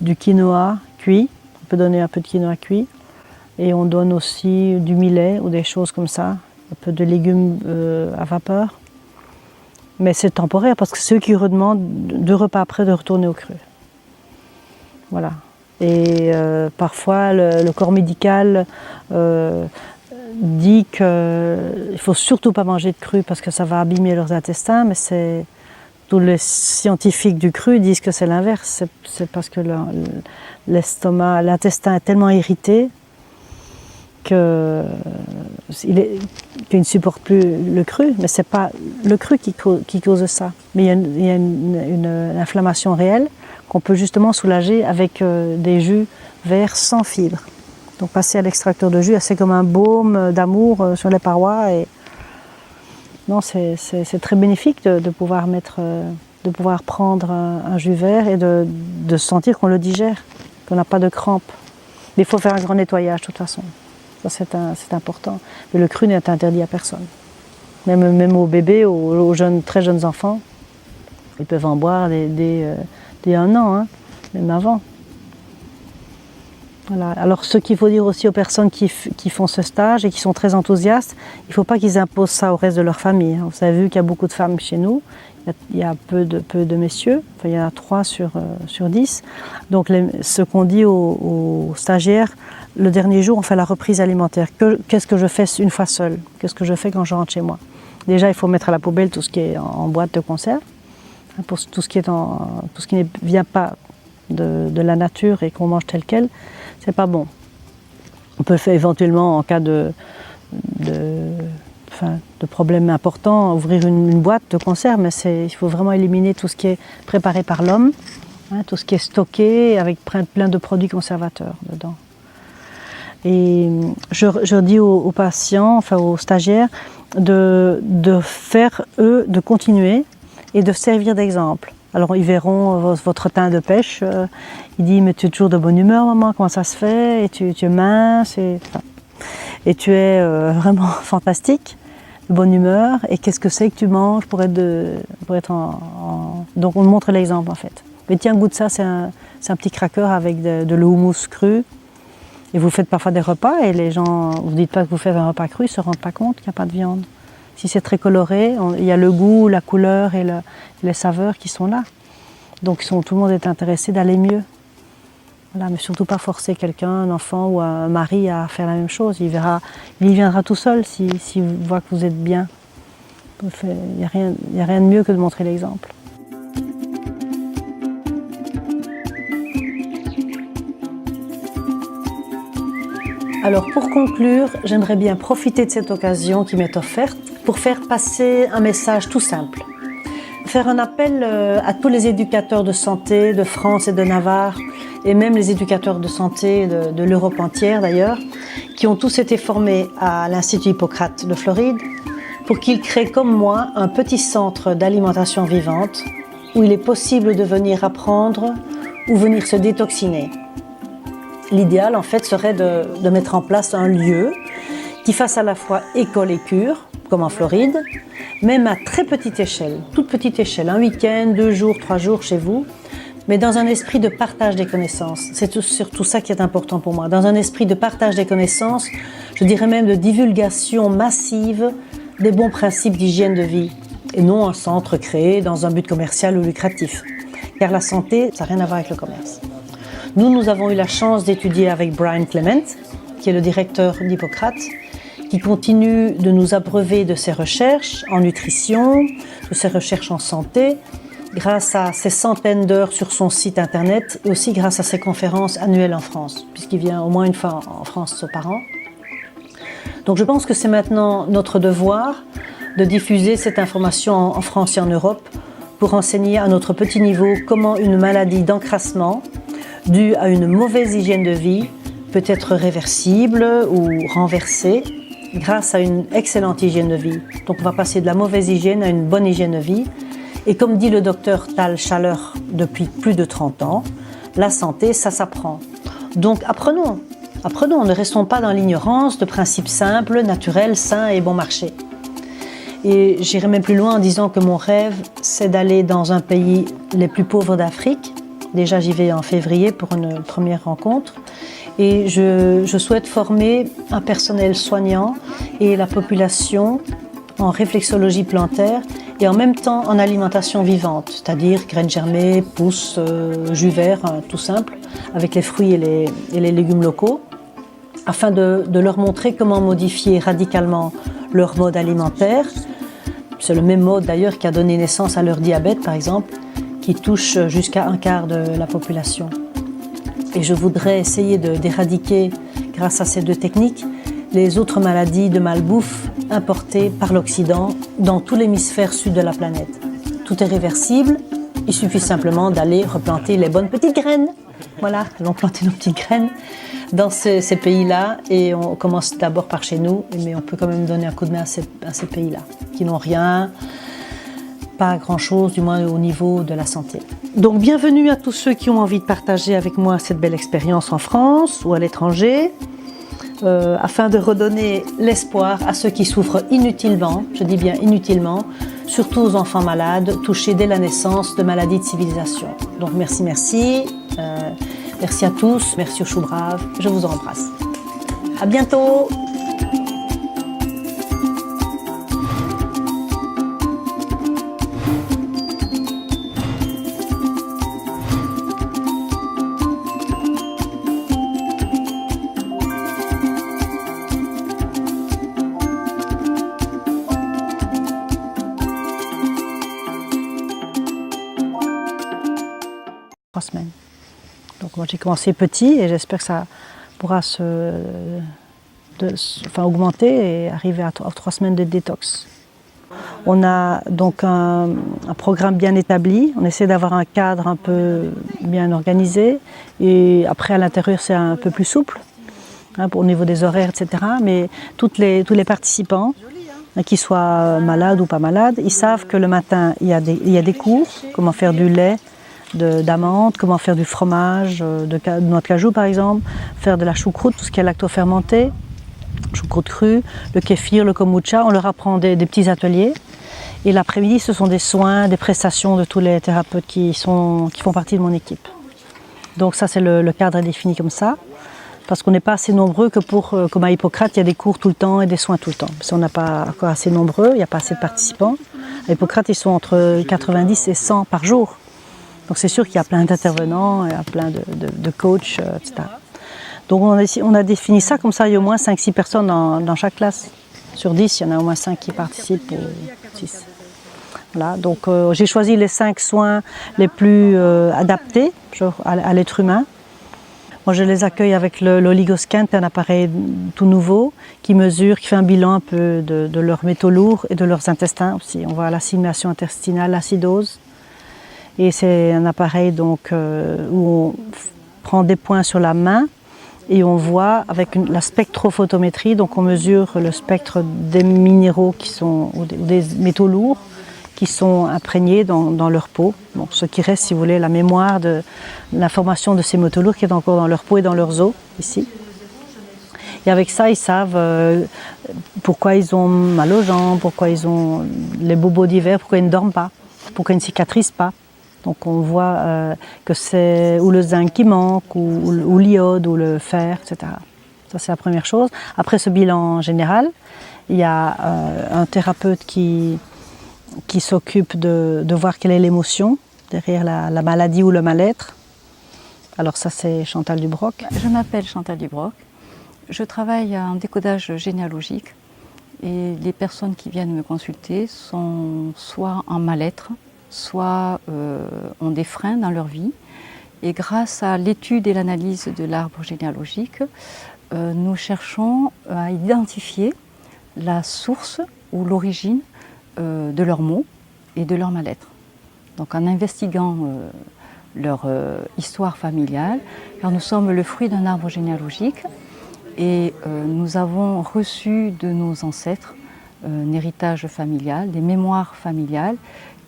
du quinoa cuit. On peut donner un peu de quinoa cuit et on donne aussi du millet ou des choses comme ça, un peu de légumes à vapeur. Mais c'est temporaire parce que ceux qui redemandent 2 repas après de retourner au cru. Voilà. Et parfois le corps médical dit qu'il ne faut surtout pas manger de cru parce que ça va abîmer leurs intestins, mais tous les scientifiques du cru disent que c'est l'inverse. C'est parce que l'estomac, l'intestin est tellement irrité qu'il ne supporte plus le cru, mais ce n'est pas le cru qui cause ça. Mais il y a une inflammation réelle qu'on peut justement soulager avec des jus verts sans fibres. Donc passer à l'extracteur de jus, c'est comme un baume d'amour sur les parois. Et non, c'est très bénéfique de pouvoir prendre un jus vert et de sentir qu'on le digère, qu'on n'a pas de crampes. Mais il faut faire un grand nettoyage de toute façon. Ça, c'est important. Mais le cru n'est interdit à personne. Même aux bébés, aux très jeunes enfants, ils peuvent en boire dès 1 an, hein, même avant. Voilà. Alors ce qu'il faut dire aussi aux personnes qui font ce stage et qui sont très enthousiastes, il ne faut pas qu'ils imposent ça au reste de leur famille. Vous avez vu qu'il y a beaucoup de femmes chez nous, il y a peu de messieurs, enfin, il y en a 3 sur 10. Donc ce qu'on dit aux stagiaires, le dernier jour on fait la reprise alimentaire. Qu'est-ce que je fais une fois seule? Qu'est-ce que je fais quand je rentre chez moi? Déjà il faut mettre à la poubelle tout ce qui est en boîte de conserve, pour tout ce qui ne vient pas de la nature et qu'on mange tel quel, c'est pas bon. On peut faire éventuellement en cas de problème important ouvrir une boîte de conserve, mais il faut vraiment éliminer tout ce qui est préparé par l'homme, hein, tout ce qui est stocké avec plein de produits conservateurs dedans. Et je dis aux patients, enfin aux stagiaires, de continuer et de servir d'exemple. Alors ils verront votre teint de pêche, il dit mais tu es toujours de bonne humeur maman, comment ça se fait, et tu es mince, et tu es vraiment fantastique, de bonne humeur, et qu'est-ce que c'est que tu manges pour être Donc on montre l'exemple en fait. Mais tiens, goûte ça, c'est un petit cracker avec de l'houmous cru, et vous faites parfois des repas, et les gens, vous ne dites pas que vous faites un repas cru, ils ne se rendent pas compte qu'il n'y a pas de viande. Si c'est très coloré, il y a le goût, la couleur et les saveurs qui sont là. Donc tout le monde est intéressé d'aller mieux. Voilà, mais surtout pas forcer quelqu'un, un enfant ou un mari à faire la même chose. Il y viendra tout seul s'il voit que vous êtes bien. Il n'y a rien de mieux que de montrer l'exemple. Alors pour conclure, j'aimerais bien profiter de cette occasion qui m'est offerte pour faire passer un message tout simple. faire un appel à tous les éducateurs de santé de France et de Navarre, et même les éducateurs de santé de l'Europe entière d'ailleurs, qui ont tous été formés à l'Institut Hippocrate de Floride, pour qu'ils créent comme moi un petit centre d'alimentation vivante où il est possible de venir apprendre ou venir se détoxiner. L'idéal en fait serait de mettre en place un lieu qui fasse à la fois école et cure, comme en Floride, même à très petite échelle, toute petite échelle, un week-end, 2 jours, 3 jours chez vous, mais dans un esprit de partage des connaissances. C'est surtout ça qui est important pour moi. Dans un esprit de partage des connaissances, je dirais même de divulgation massive des bons principes d'hygiène de vie, et non un centre créé dans un but commercial ou lucratif. Car la santé, ça n'a rien à voir avec le commerce. Nous avons eu la chance d'étudier avec Brian Clement, qui est le directeur d'Hippocrate, qui continue de nous abreuver de ses recherches en nutrition, de ses recherches en santé, grâce à ses centaines d'heures sur son site internet et aussi grâce à ses conférences annuelles en France, puisqu'il vient au moins une fois en France par an. Donc je pense que c'est maintenant notre devoir de diffuser cette information en France et en Europe pour enseigner à notre petit niveau comment une maladie d'encrassement due à une mauvaise hygiène de vie peut être réversible ou renversée grâce à une excellente hygiène de vie. Donc on va passer de la mauvaise hygiène à une bonne hygiène de vie. Et comme dit le docteur Tal Schaller depuis plus de 30 ans, la santé, ça s'apprend. Donc apprenons, ne restons pas dans l'ignorance de principes simples, naturels, sains et bon marché. Et j'irai même plus loin en disant que mon rêve, c'est d'aller dans un pays les plus pauvres d'Afrique. Déjà, j'y vais en février pour une première rencontre. Et je souhaite former un personnel soignant et la population en réflexologie plantaire et en même temps en alimentation vivante, c'est-à-dire graines germées, pousses, jus vert, tout simple, avec les fruits et les légumes locaux, afin de leur montrer comment modifier radicalement leur mode alimentaire. C'est le même mode d'ailleurs qui a donné naissance à leur diabète, par exemple, qui touche jusqu'à un quart de la population. Et je voudrais essayer d'éradiquer, grâce à ces 2 techniques, les autres maladies de malbouffe importées par l'Occident dans tout l'hémisphère sud de la planète. Tout est réversible, il suffit simplement d'aller replanter les bonnes petites graines. Voilà, allons planter nos petites graines dans ces pays-là et on commence d'abord par chez nous, mais on peut quand même donner un coup de main à ces pays-là qui n'ont rien, pas grand-chose, du moins au niveau de la santé. Donc bienvenue à tous ceux qui ont envie de partager avec moi cette belle expérience en France ou à l'étranger, afin de redonner l'espoir à ceux qui souffrent inutilement, je dis bien inutilement, surtout aux enfants malades, touchés dès la naissance de maladies de civilisation. Donc merci, merci à tous, merci aux choux braves, je vous embrasse. À bientôt. Semaines. Donc moi j'ai commencé petit et j'espère que ça pourra augmenter et arriver à 3 semaines de détox. On a donc un programme bien établi, on essaie d'avoir un cadre un peu bien organisé et après à l'intérieur c'est un peu plus souple au niveau des horaires, etc. Mais tous les participants, qu'ils soient malades ou pas malades, ils savent que le matin il y a des cours, comment faire du lait, d'amandes, comment faire du fromage, de noix de cajou par exemple, faire de la choucroute, tout ce qui est lactofermenté, choucroute crue, le kéfir, le kombucha, on leur apprend des petits ateliers. Et l'après-midi, ce sont des soins, des prestations de tous les thérapeutes qui font partie de mon équipe. Donc ça, c'est le cadre est défini comme ça, parce qu'on n'est pas assez nombreux que comme à Hippocrate, il y a des cours tout le temps et des soins tout le temps. Parce qu'on n'a pas encore assez nombreux, il n'y a pas assez de participants. À Hippocrate, ils sont entre 90 et 100 par jour. Donc c'est sûr qu'il y a plein d'intervenants, il y a plein de coachs, etc. Donc on a défini ça, comme ça il y a au moins 5-6 personnes dans chaque classe. Sur 10, il y en a au moins 5 qui participent, ou 6. Voilà, donc j'ai choisi les 5 soins les plus adaptés à l'être humain. Moi, je les accueille avec l'oligoscan, un appareil tout nouveau qui mesure, qui fait un bilan un peu de leurs métaux lourds et de leurs intestins aussi. On voit l'assimilation intestinale, l'acidose. Et c'est un appareil donc, où on prend des points sur la main et on voit avec la spectrophotométrie, donc on mesure le spectre des minéraux qui sont, ou des métaux lourds qui sont imprégnés dans leur peau. Bon, ce qui reste, si vous voulez, la mémoire de l'information de ces métaux lourds qui est encore dans leur peau et dans leurs os, ici. Et avec ça, ils savent pourquoi ils ont mal aux jambes, pourquoi ils ont les bobos d'hiver, pourquoi ils ne dorment pas, pourquoi ils ne cicatrisent pas. Donc on voit que c'est ou le zinc qui manque, ou l'iode, ou le fer, etc. Ça, c'est la première chose. Après ce bilan général, il y a un thérapeute qui s'occupe de voir quelle est l'émotion derrière la maladie ou le mal-être. Alors ça, c'est Chantal Dubroc. Je m'appelle Chantal Dubroc. Je travaille en décodage généalogique et les personnes qui viennent me consulter sont soit en mal-être, soit ont des freins dans leur vie. Et grâce à l'étude et l'analyse de l'arbre généalogique, nous cherchons à identifier la source ou l'origine de leurs maux et de leur mal-être. Donc en investiguant leur histoire familiale, car nous sommes le fruit d'un arbre généalogique et nous avons reçu de nos ancêtres un héritage familial, des mémoires familiales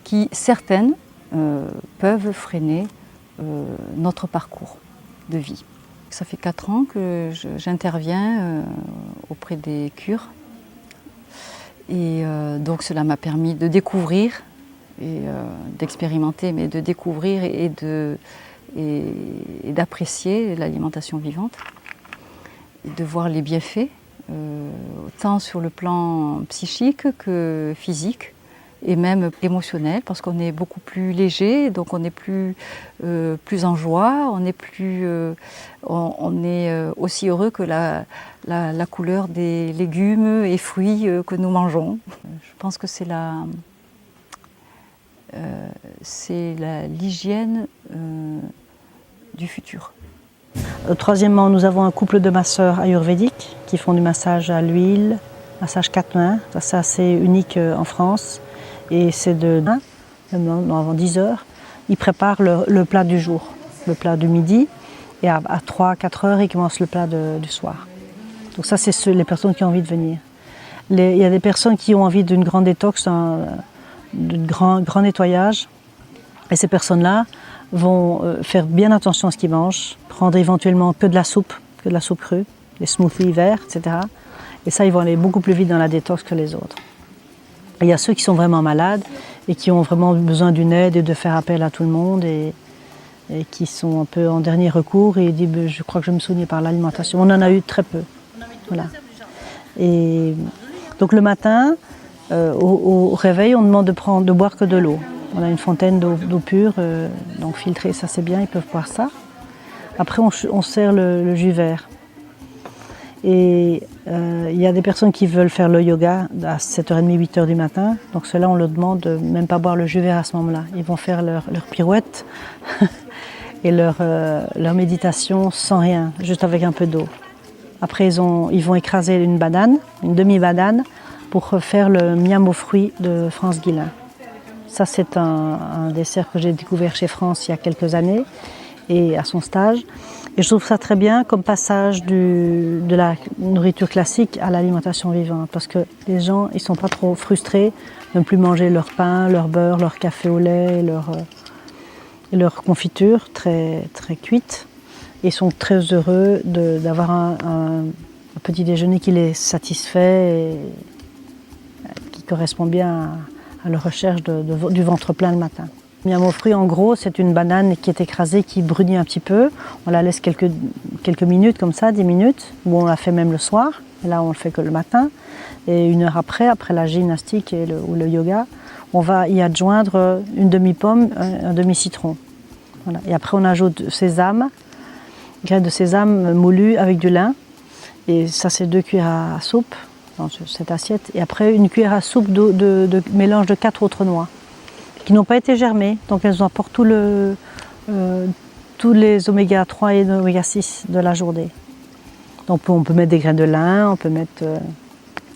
qui, certaines, peuvent freiner notre parcours de vie. Ça fait 4 ans que j'interviens auprès des cures. Et donc cela m'a permis de découvrir et d'expérimenter, mais de découvrir et d'apprécier l'alimentation vivante, et de voir les bienfaits, tant sur le plan psychique que physique, et même émotionnel, parce qu'on est beaucoup plus léger, donc on est plus en joie, on est aussi heureux que la couleur des légumes et fruits que nous mangeons. Je pense que c'est l'hygiène du futur. Troisièmement, nous avons un couple de masseurs ayurvédiques qui font du massage à l'huile, massage 4 mains. Ça, c'est assez unique en France. Et c'est avant 10 heures, ils préparent le plat du jour, le plat du midi. Et à 3-4 heures, ils commencent le plat du soir. Donc ça, c'est les personnes qui ont envie de venir. Il y a des personnes qui ont envie d'une grande détox, d'un grand nettoyage. Et ces personnes-là vont faire bien attention à ce qu'ils mangent, prendre éventuellement que de la soupe crue, les smoothies verts, etc. Et ça, ils vont aller beaucoup plus vite dans la détox que les autres. Et il y a ceux qui sont vraiment malades et qui ont vraiment besoin d'une aide et de faire appel à tout le monde et qui sont un peu en dernier recours et ils disent je crois que je me souviens par l'alimentation. On en a eu très peu. Voilà. Et donc le matin, au réveil, on demande de boire que de l'eau. On a une fontaine d'eau pure, donc filtrée, ça c'est bien, ils peuvent boire ça. Après on sert le jus vert. Et il y a des personnes qui veulent faire le yoga à 7h30, 8h du matin. Donc ceux-là, on leur demande de même pas boire le jus vert à ce moment-là. Ils vont faire leur pirouette et leur méditation sans rien, juste avec un peu d'eau. Après, ils vont écraser une demi-banane, pour faire le miam aux fruits de France Guillain. Ça, c'est un dessert que j'ai découvert chez France il y a quelques années, et à son stage. Et je trouve ça très bien comme passage de la nourriture classique à l'alimentation vivante, parce que les gens, ils ne sont pas trop frustrés de ne plus manger leur pain, leur beurre, leur café au lait et leur confiture très, très cuite. Ils sont très heureux d'avoir un petit déjeuner qui les satisfait et qui correspond bien à leur recherche du ventre plein le matin. Miam aux fruits, en gros, c'est une banane qui est écrasée, qui brunit un petit peu. On la laisse quelques minutes, comme ça, 10 minutes, ou on la fait même le soir. Et là, on le fait que le matin. Et 1 heure après la gymnastique ou le yoga, on va y adjoindre une demi-pomme, un demi-citron. Voilà. Et après, on ajoute sésame, graines de sésame moulues avec du lin. Et ça, c'est 2 cuillères à soupe dans cette assiette. Et après, 1 cuillère à soupe de mélange de 4 autres noix qui n'ont pas été germées. Donc elles apportent tout tous les oméga 3 et oméga 6 de la journée. Donc on peut mettre des graines de lin, on peut mettre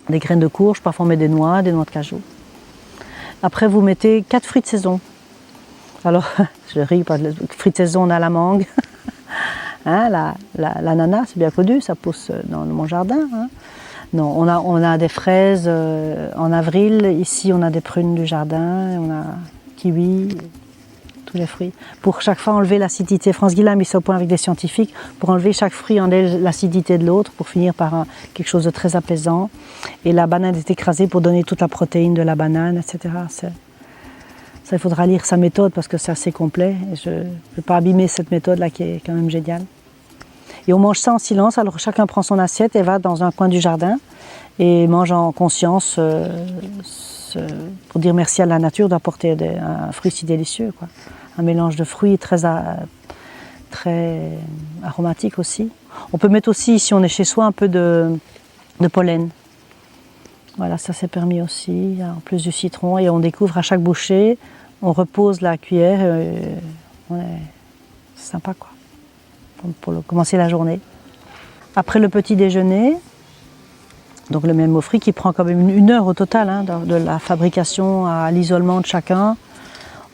des graines de courge, parfois on met des noix de cajou. Après vous mettez 4 fruits de saison. Alors je ris, parce que les fruits de saison on a la mangue, hein, l'ananas c'est bien connu, ça pousse dans mon jardin. Hein. Non, on a des fraises en avril, ici on a des prunes du jardin, on a kiwi, tous les fruits. Pour chaque fois enlever l'acidité, France Guil a mis ça au point avec des scientifiques, pour enlever chaque fruit, enlever l'acidité de l'autre, pour finir par quelque chose de très apaisant. Et la banane est écrasée pour donner toute la protéine de la banane, etc. Ça, il faudra lire sa méthode parce que c'est assez complet. Et je ne vais pas abîmer cette méthode-là qui est quand même géniale. Et on mange ça en silence, alors chacun prend son assiette et va dans un coin du jardin et mange en conscience pour dire merci à la nature d'apporter un fruit si délicieux, quoi. Un mélange de fruits très aromatique aussi. On peut mettre aussi, si on est chez soi, un peu de pollen. Voilà, ça c'est permis aussi, en plus du citron. Et on découvre à chaque bouchée, on repose la cuillère, c'est sympa quoi, pour commencer la journée. Après le petit déjeuner, donc le même fruit qui prend quand même une heure au total, hein, de la fabrication à l'isolement de chacun.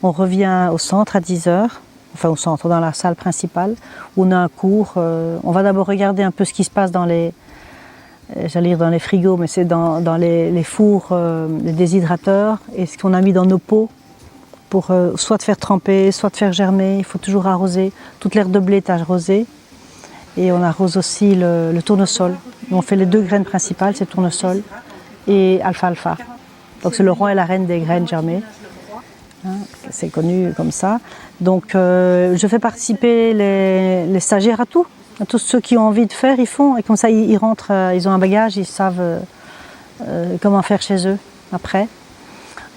On revient au centre à 10 h, enfin au centre, dans la salle principale, où on a un cours. On va d'abord regarder un peu ce qui se passe dans les, j'allais dire dans les frigos, mais c'est dans les fours, les déshydrateurs, et ce qu'on a mis dans nos pots pour soit de faire tremper, soit de faire germer. Il faut toujours arroser. Toute l'herbe de blé est arrosée. Et on arrose aussi le tournesol. On fait les 2 graines principales, c'est tournesol et alfalfa. Donc c'est le roi et la reine des graines germées. Hein, c'est connu comme ça. Donc je fais participer les stagiaires à tout. À tous ceux qui ont envie de faire, ils font. Et comme ça, ils rentrent, ils ont un bagage, ils savent comment faire chez eux après.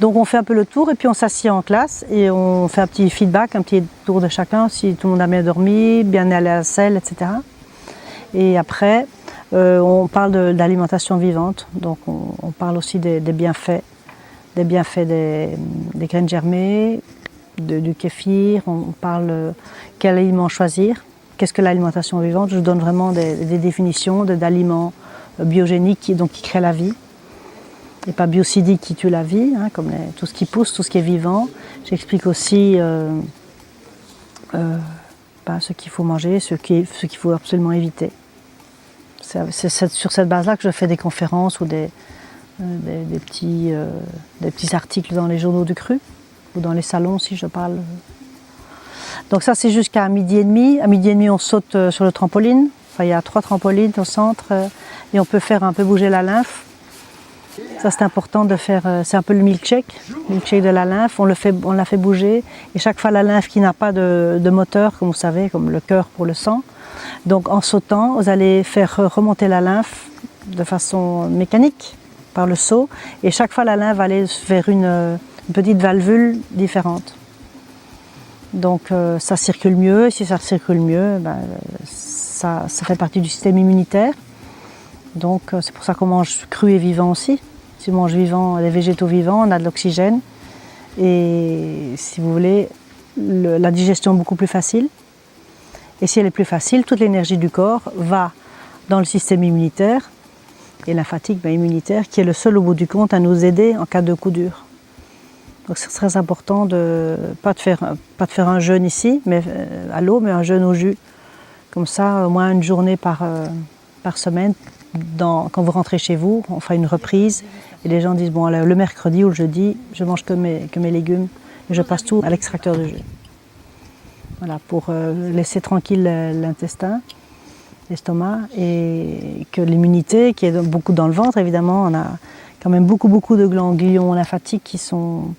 Donc on fait un peu le tour et puis on s'assied en classe et on fait un petit feedback, un petit tour de chacun, si tout le monde a bien dormi, bien allé à la selle, etc. Et après, on parle d'alimentation vivante, donc on parle aussi des bienfaits, des graines germées, du kéfir, on parle quel aliment choisir, qu'est-ce que l'alimentation vivante. Je donne vraiment des définitions d'aliments biogéniques qui créent la vie. Et pas biocidiques qui tuent la vie, hein, comme tout ce qui pousse, tout ce qui est vivant. J'explique aussi ce qu'il faut manger, ce qu'il faut absolument éviter. C'est sur cette base-là que je fais des conférences ou des petits articles dans les journaux du Cru ou dans les salons si je parle. Donc ça c'est jusqu'à 12h30. À 12h30 on saute sur le trampoline. Enfin, il y a 3 trampolines au centre et on peut faire un peu bouger la lymphe. Ça c'est important de faire, c'est un peu le milkshake de la lymphe, on la fait bouger et chaque fois la lymphe qui n'a pas de moteur, comme vous savez, comme le cœur pour le sang. Donc en sautant, vous allez faire remonter la lymphe de façon mécanique par le saut et chaque fois la lymphe va aller vers une petite valvule différente. Donc ça circule mieux et si ça circule mieux, ça fait partie du système immunitaire. Donc c'est pour ça qu'on mange cru et vivant aussi. Si on mange vivant, des végétaux vivants, on a de l'oxygène. Et si vous voulez, la digestion est beaucoup plus facile. Et si elle est plus facile, toute l'énergie du corps va dans le système immunitaire et lymphatique immunitaire, qui est le seul au bout du compte à nous aider en cas de coup dur. Donc c'est très important de pas de faire un jeûne ici, mais à l'eau, mais un jeûne au jus. Comme ça, au moins une journée par semaine. Quand vous rentrez chez vous, on fait une reprise et les gens disent bon le mercredi ou le jeudi, je mange que mes légumes et je passe tout à l'extracteur de jus. Voilà, pour laisser tranquille l'intestin, l'estomac et que l'immunité qui est beaucoup dans le ventre évidemment, on a quand même beaucoup de ganglions lymphatiques qui sont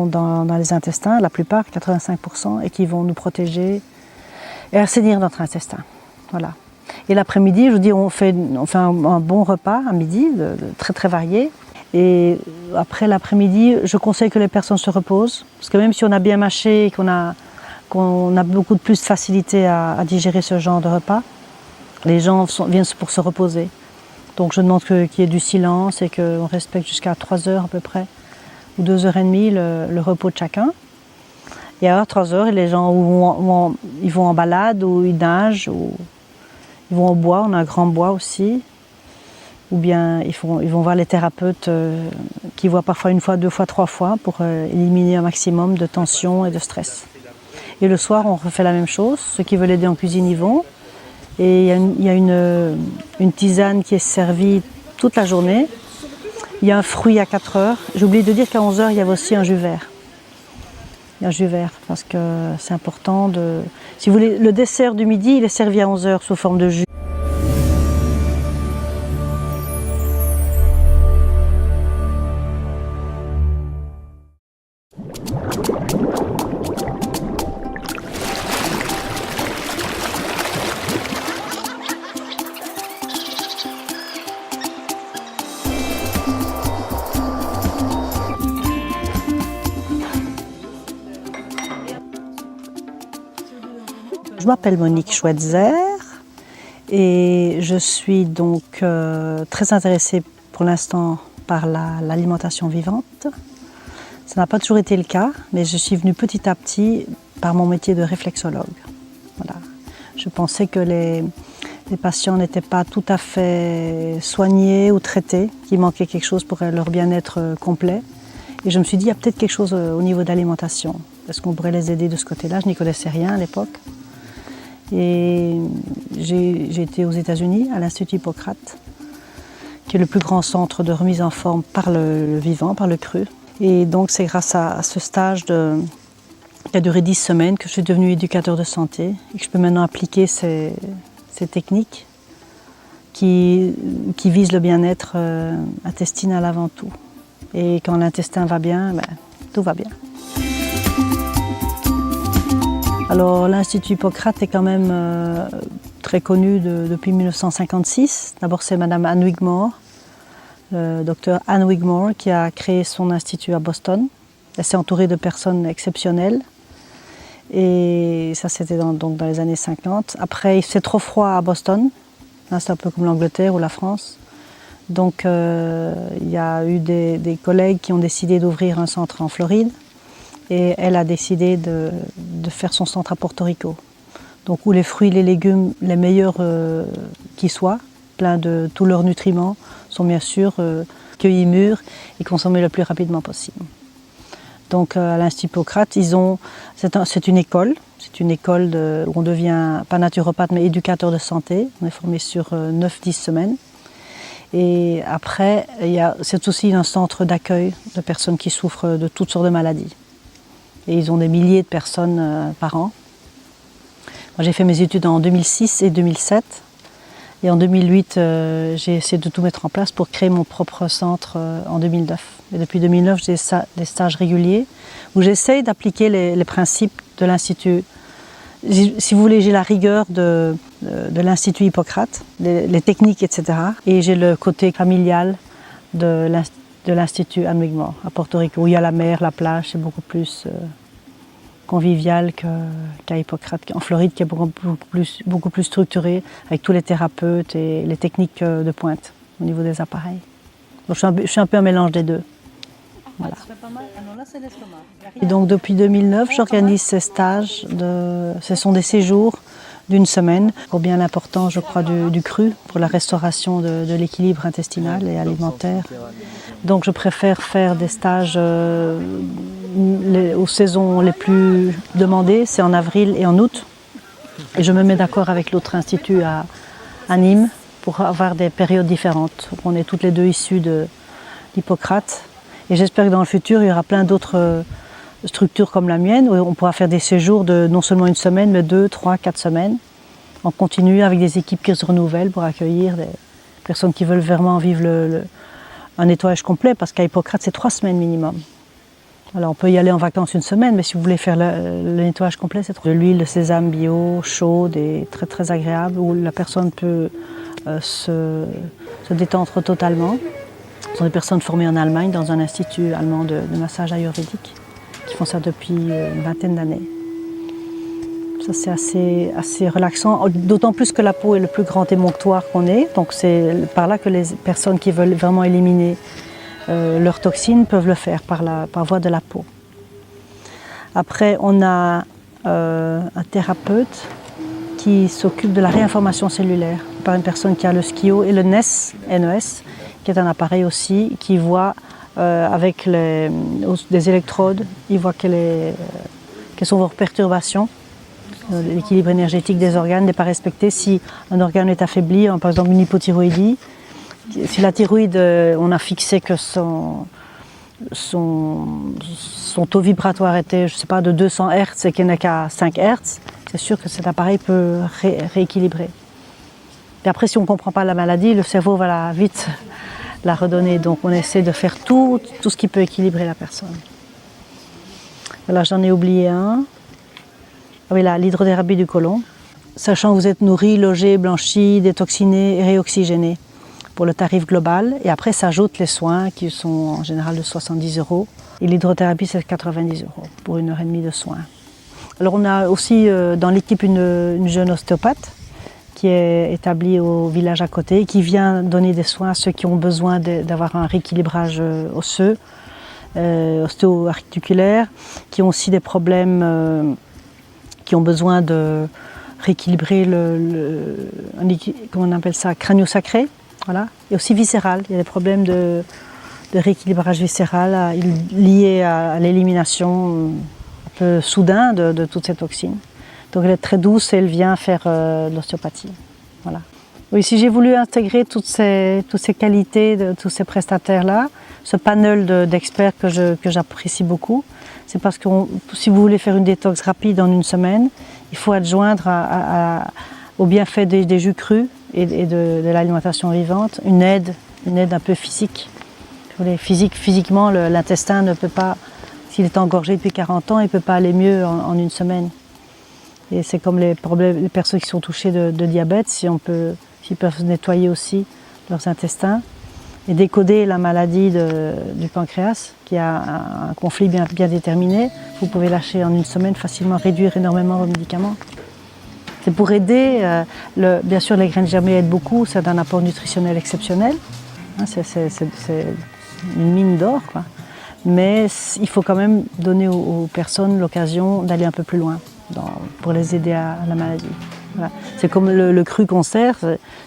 dans les intestins, la plupart, 85%, et qui vont nous protéger et assainir notre intestin. Voilà. Et l'après-midi, je vous dis, on fait un bon repas à midi, très très varié. Et après l'après-midi, je conseille que les personnes se reposent. Parce que même si on a bien mâché et qu'on a beaucoup de plus de facilité à digérer ce genre de repas, les gens viennent pour se reposer. Donc je demande qu'il y ait du silence et qu'on respecte jusqu'à 3 heures à peu près, ou 2h30 le repos de chacun. Et à 3 heures, les gens ils vont en balade, ou ils nagent, ou ils vont au bois, on a un grand bois aussi. Ou bien ils vont voir les thérapeutes qui voient parfois 1 fois, 2 fois, 3 fois pour éliminer un maximum de tension et de stress. Et le soir, on refait la même chose. Ceux qui veulent aider en cuisine y vont. Et il y a une tisane qui est servie toute la journée. Il y a un fruit à 4 heures. J'ai oublié de dire qu'à 11 heures, il y avait aussi un jus vert. Il y a un jus vert parce que c'est important de... Si vous voulez, le dessert du midi, il est servi à 11 heures sous forme de jus. Je m'appelle Monique Schweitzer et je suis donc très intéressée pour l'instant par l'alimentation vivante. Ça n'a pas toujours été le cas, mais je suis venue petit à petit par mon métier de réflexologue. Voilà. Je pensais que les patients n'étaient pas tout à fait soignés ou traités, qu'il manquait quelque chose pour leur bien-être complet. Et je me suis dit, il y a peut-être quelque chose au niveau de l'alimentation. Est-ce qu'on pourrait les aider de ce côté-là? Je n'y connaissais rien à l'époque. Et j'ai été aux États-Unis, à l'Institut Hippocrate, qui est le plus grand centre de remise en forme par le vivant, par le cru. Et donc c'est grâce à ce stage qui a duré 10 semaines que je suis devenue éducateur de santé et que je peux maintenant appliquer ces techniques qui visent le bien-être intestinal avant tout. Et quand l'intestin va bien, tout va bien. Alors l'Institut Hippocrate est quand même très connu depuis 1956. D'abord c'est Madame Anne Wigmore, le docteur Anne Wigmore, qui a créé son institut à Boston. Elle s'est entourée de personnes exceptionnelles. Et ça c'était donc dans les années 50. Après il fait trop froid à Boston. Là c'est un peu comme l'Angleterre ou la France. Donc il y a eu des collègues qui ont décidé d'ouvrir un centre en Floride. Et elle a décidé de faire son centre à Porto Rico. Donc où les fruits et les légumes, les meilleurs qui soient, pleins de tous leurs nutriments, sont bien sûr cueillis mûrs et consommés le plus rapidement possible. Donc à l'Institut Hippocrate, c'est une école où on devient pas naturopathe mais éducateur de santé. On est formé sur 9-10 semaines. Et après, c'est aussi un centre d'accueil de personnes qui souffrent de toutes sortes de maladies. Et ils ont des milliers de personnes par an. Moi, j'ai fait mes études en 2006 et 2007. Et en 2008, j'ai essayé de tout mettre en place pour créer mon propre centre en 2009. Et depuis 2009, j'ai des stages réguliers où j'essaye d'appliquer les principes de l'Institut. Si vous voulez, j'ai la rigueur de l'Institut Hippocrate, les techniques, etc. Et j'ai le côté familial de l'Institut Anne Wigmore à Porto Rico, où il y a la mer, la plage, c'est beaucoup plus convivial qu'à Hippocrate, en Floride, qui est beaucoup plus structuré, avec tous les thérapeutes et les techniques de pointe au niveau des appareils. Donc, je suis un peu un mélange des deux. Voilà. Et donc depuis 2009, j'organise ces stages, ce sont des séjours d'1 semaine, pour bien l'importance, je crois, du cru, pour la restauration de l'équilibre intestinal et alimentaire. Donc je préfère faire des stages aux saisons les plus demandées, c'est en avril et en août. Et je me mets d'accord avec l'autre institut à Nîmes pour avoir des périodes différentes. On est toutes les deux issues d'Hippocrate. Et j'espère que dans le futur, il y aura plein d'autres structures comme la mienne, où on pourra faire des séjours de non seulement 1 semaine, mais 2, 3, 4 semaines, en continu avec des équipes qui se renouvellent pour accueillir des personnes qui veulent vraiment vivre un nettoyage complet, parce qu'à Hippocrate, c'est 3 semaines minimum. Alors on peut y aller en vacances 1 semaine, mais si vous voulez faire le nettoyage complet, c'est de l'huile de sésame bio, chaude et très très agréable, où la personne peut se détendre totalement. Ce sont des personnes formées en Allemagne, dans un institut allemand de massage ayurvédique, qui font ça depuis une vingtaine d'années. Ça c'est assez relaxant, d'autant plus que la peau est le plus grand émonctoire qu'on ait. Donc c'est par là que les personnes qui veulent vraiment éliminer leurs toxines peuvent le faire par voie de la peau. Après, on a un thérapeute qui s'occupe de la réinformation cellulaire par une personne qui a le SKIO et le NES, qui est un appareil aussi qui voit avec des électrodes, il voit quelles sont vos perturbations, l'équilibre énergétique des organes n'est pas respecté. Si un organe est affaibli, par exemple une hypothyroïdie, si la thyroïde, on a fixé que son taux vibratoire était, je sais pas, de 200 Hz et qu'il n'est qu'à 5 Hz, c'est sûr que cet appareil peut rééquilibrer. Et après, si on ne comprend pas la maladie, le cerveau va vite la redonner. Donc on essaie de faire tout ce qui peut équilibrer la personne. Voilà, j'en ai oublié un. Ah oui, là, l'hydrothérapie du côlon. Sachant que vous êtes nourri, logé, blanchi, détoxiné et réoxygéné pour le tarif global. Et après, s'ajoutent les soins qui sont en général de 70 €. Et l'hydrothérapie, c'est 90 € pour 1h30 de soins. Alors on a aussi dans l'équipe une jeune ostéopathe qui est établie au village à côté, qui vient donner des soins à ceux qui ont besoin d'avoir un rééquilibrage osseux, ostéo-articulaire, qui ont aussi des problèmes, qui ont besoin de rééquilibrer comment on appelle ça, crânio-sacré, voilà, et aussi viscéral. Il y a des problèmes de rééquilibrage viscéral liés à l'élimination un peu soudain de toutes ces toxines. Donc elle est très douce et elle vient faire de l'ostéopathie. Voilà. Oui, si j'ai voulu intégrer toutes ces qualités de tous ces prestataires-là, ce panel d'experts que j'apprécie beaucoup, c'est parce que si vous voulez faire une détox rapide en 1 semaine, il faut adjoindre au bienfait des jus crus et de l'alimentation vivante une aide un peu physique. Physiquement, l'intestin ne peut pas, s'il est engorgé depuis 40 ans, il ne peut pas aller mieux en 1 semaine. Et c'est comme les personnes qui sont touchées de diabète, s'ils peuvent nettoyer aussi leurs intestins et décoder la maladie du pancréas, qui a un conflit bien déterminé, vous pouvez lâcher en 1 semaine facilement, réduire énormément vos médicaments. C'est pour aider, bien sûr les graines germées aident beaucoup, c'est un apport nutritionnel exceptionnel, hein, c'est une mine d'or, quoi. Mais il faut quand même donner aux personnes l'occasion d'aller un peu plus loin pour les aider à la maladie. Voilà. C'est comme le cru concert,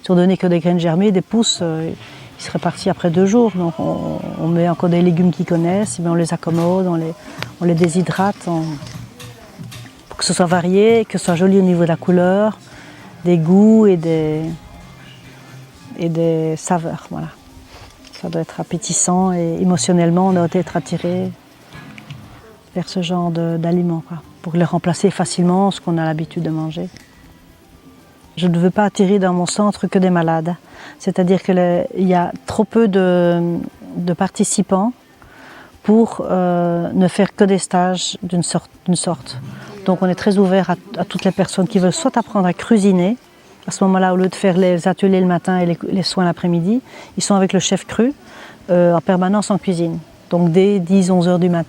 si on donnait que des graines germées, des pousses, ils seraient partis après 2 jours. Donc on met encore des légumes qu'ils connaissent, on les accommode, on les déshydrate pour que ce soit varié, que ce soit joli au niveau de la couleur, des goûts et des saveurs. Voilà. Ça doit être appétissant et émotionnellement, on doit être attiré vers ce genre d'aliments, pour les remplacer facilement, ce qu'on a l'habitude de manger. Je ne veux pas attirer dans mon centre que des malades. C'est-à-dire qu'il y a trop peu de participants pour ne faire que des stages d'une sorte. Donc on est très ouvert à toutes les personnes qui veulent soit apprendre à cuisiner. À ce moment-là, au lieu de faire les ateliers le matin et les soins l'après-midi, ils sont avec le chef cru en permanence en cuisine. Donc dès 10-11 heures du matin,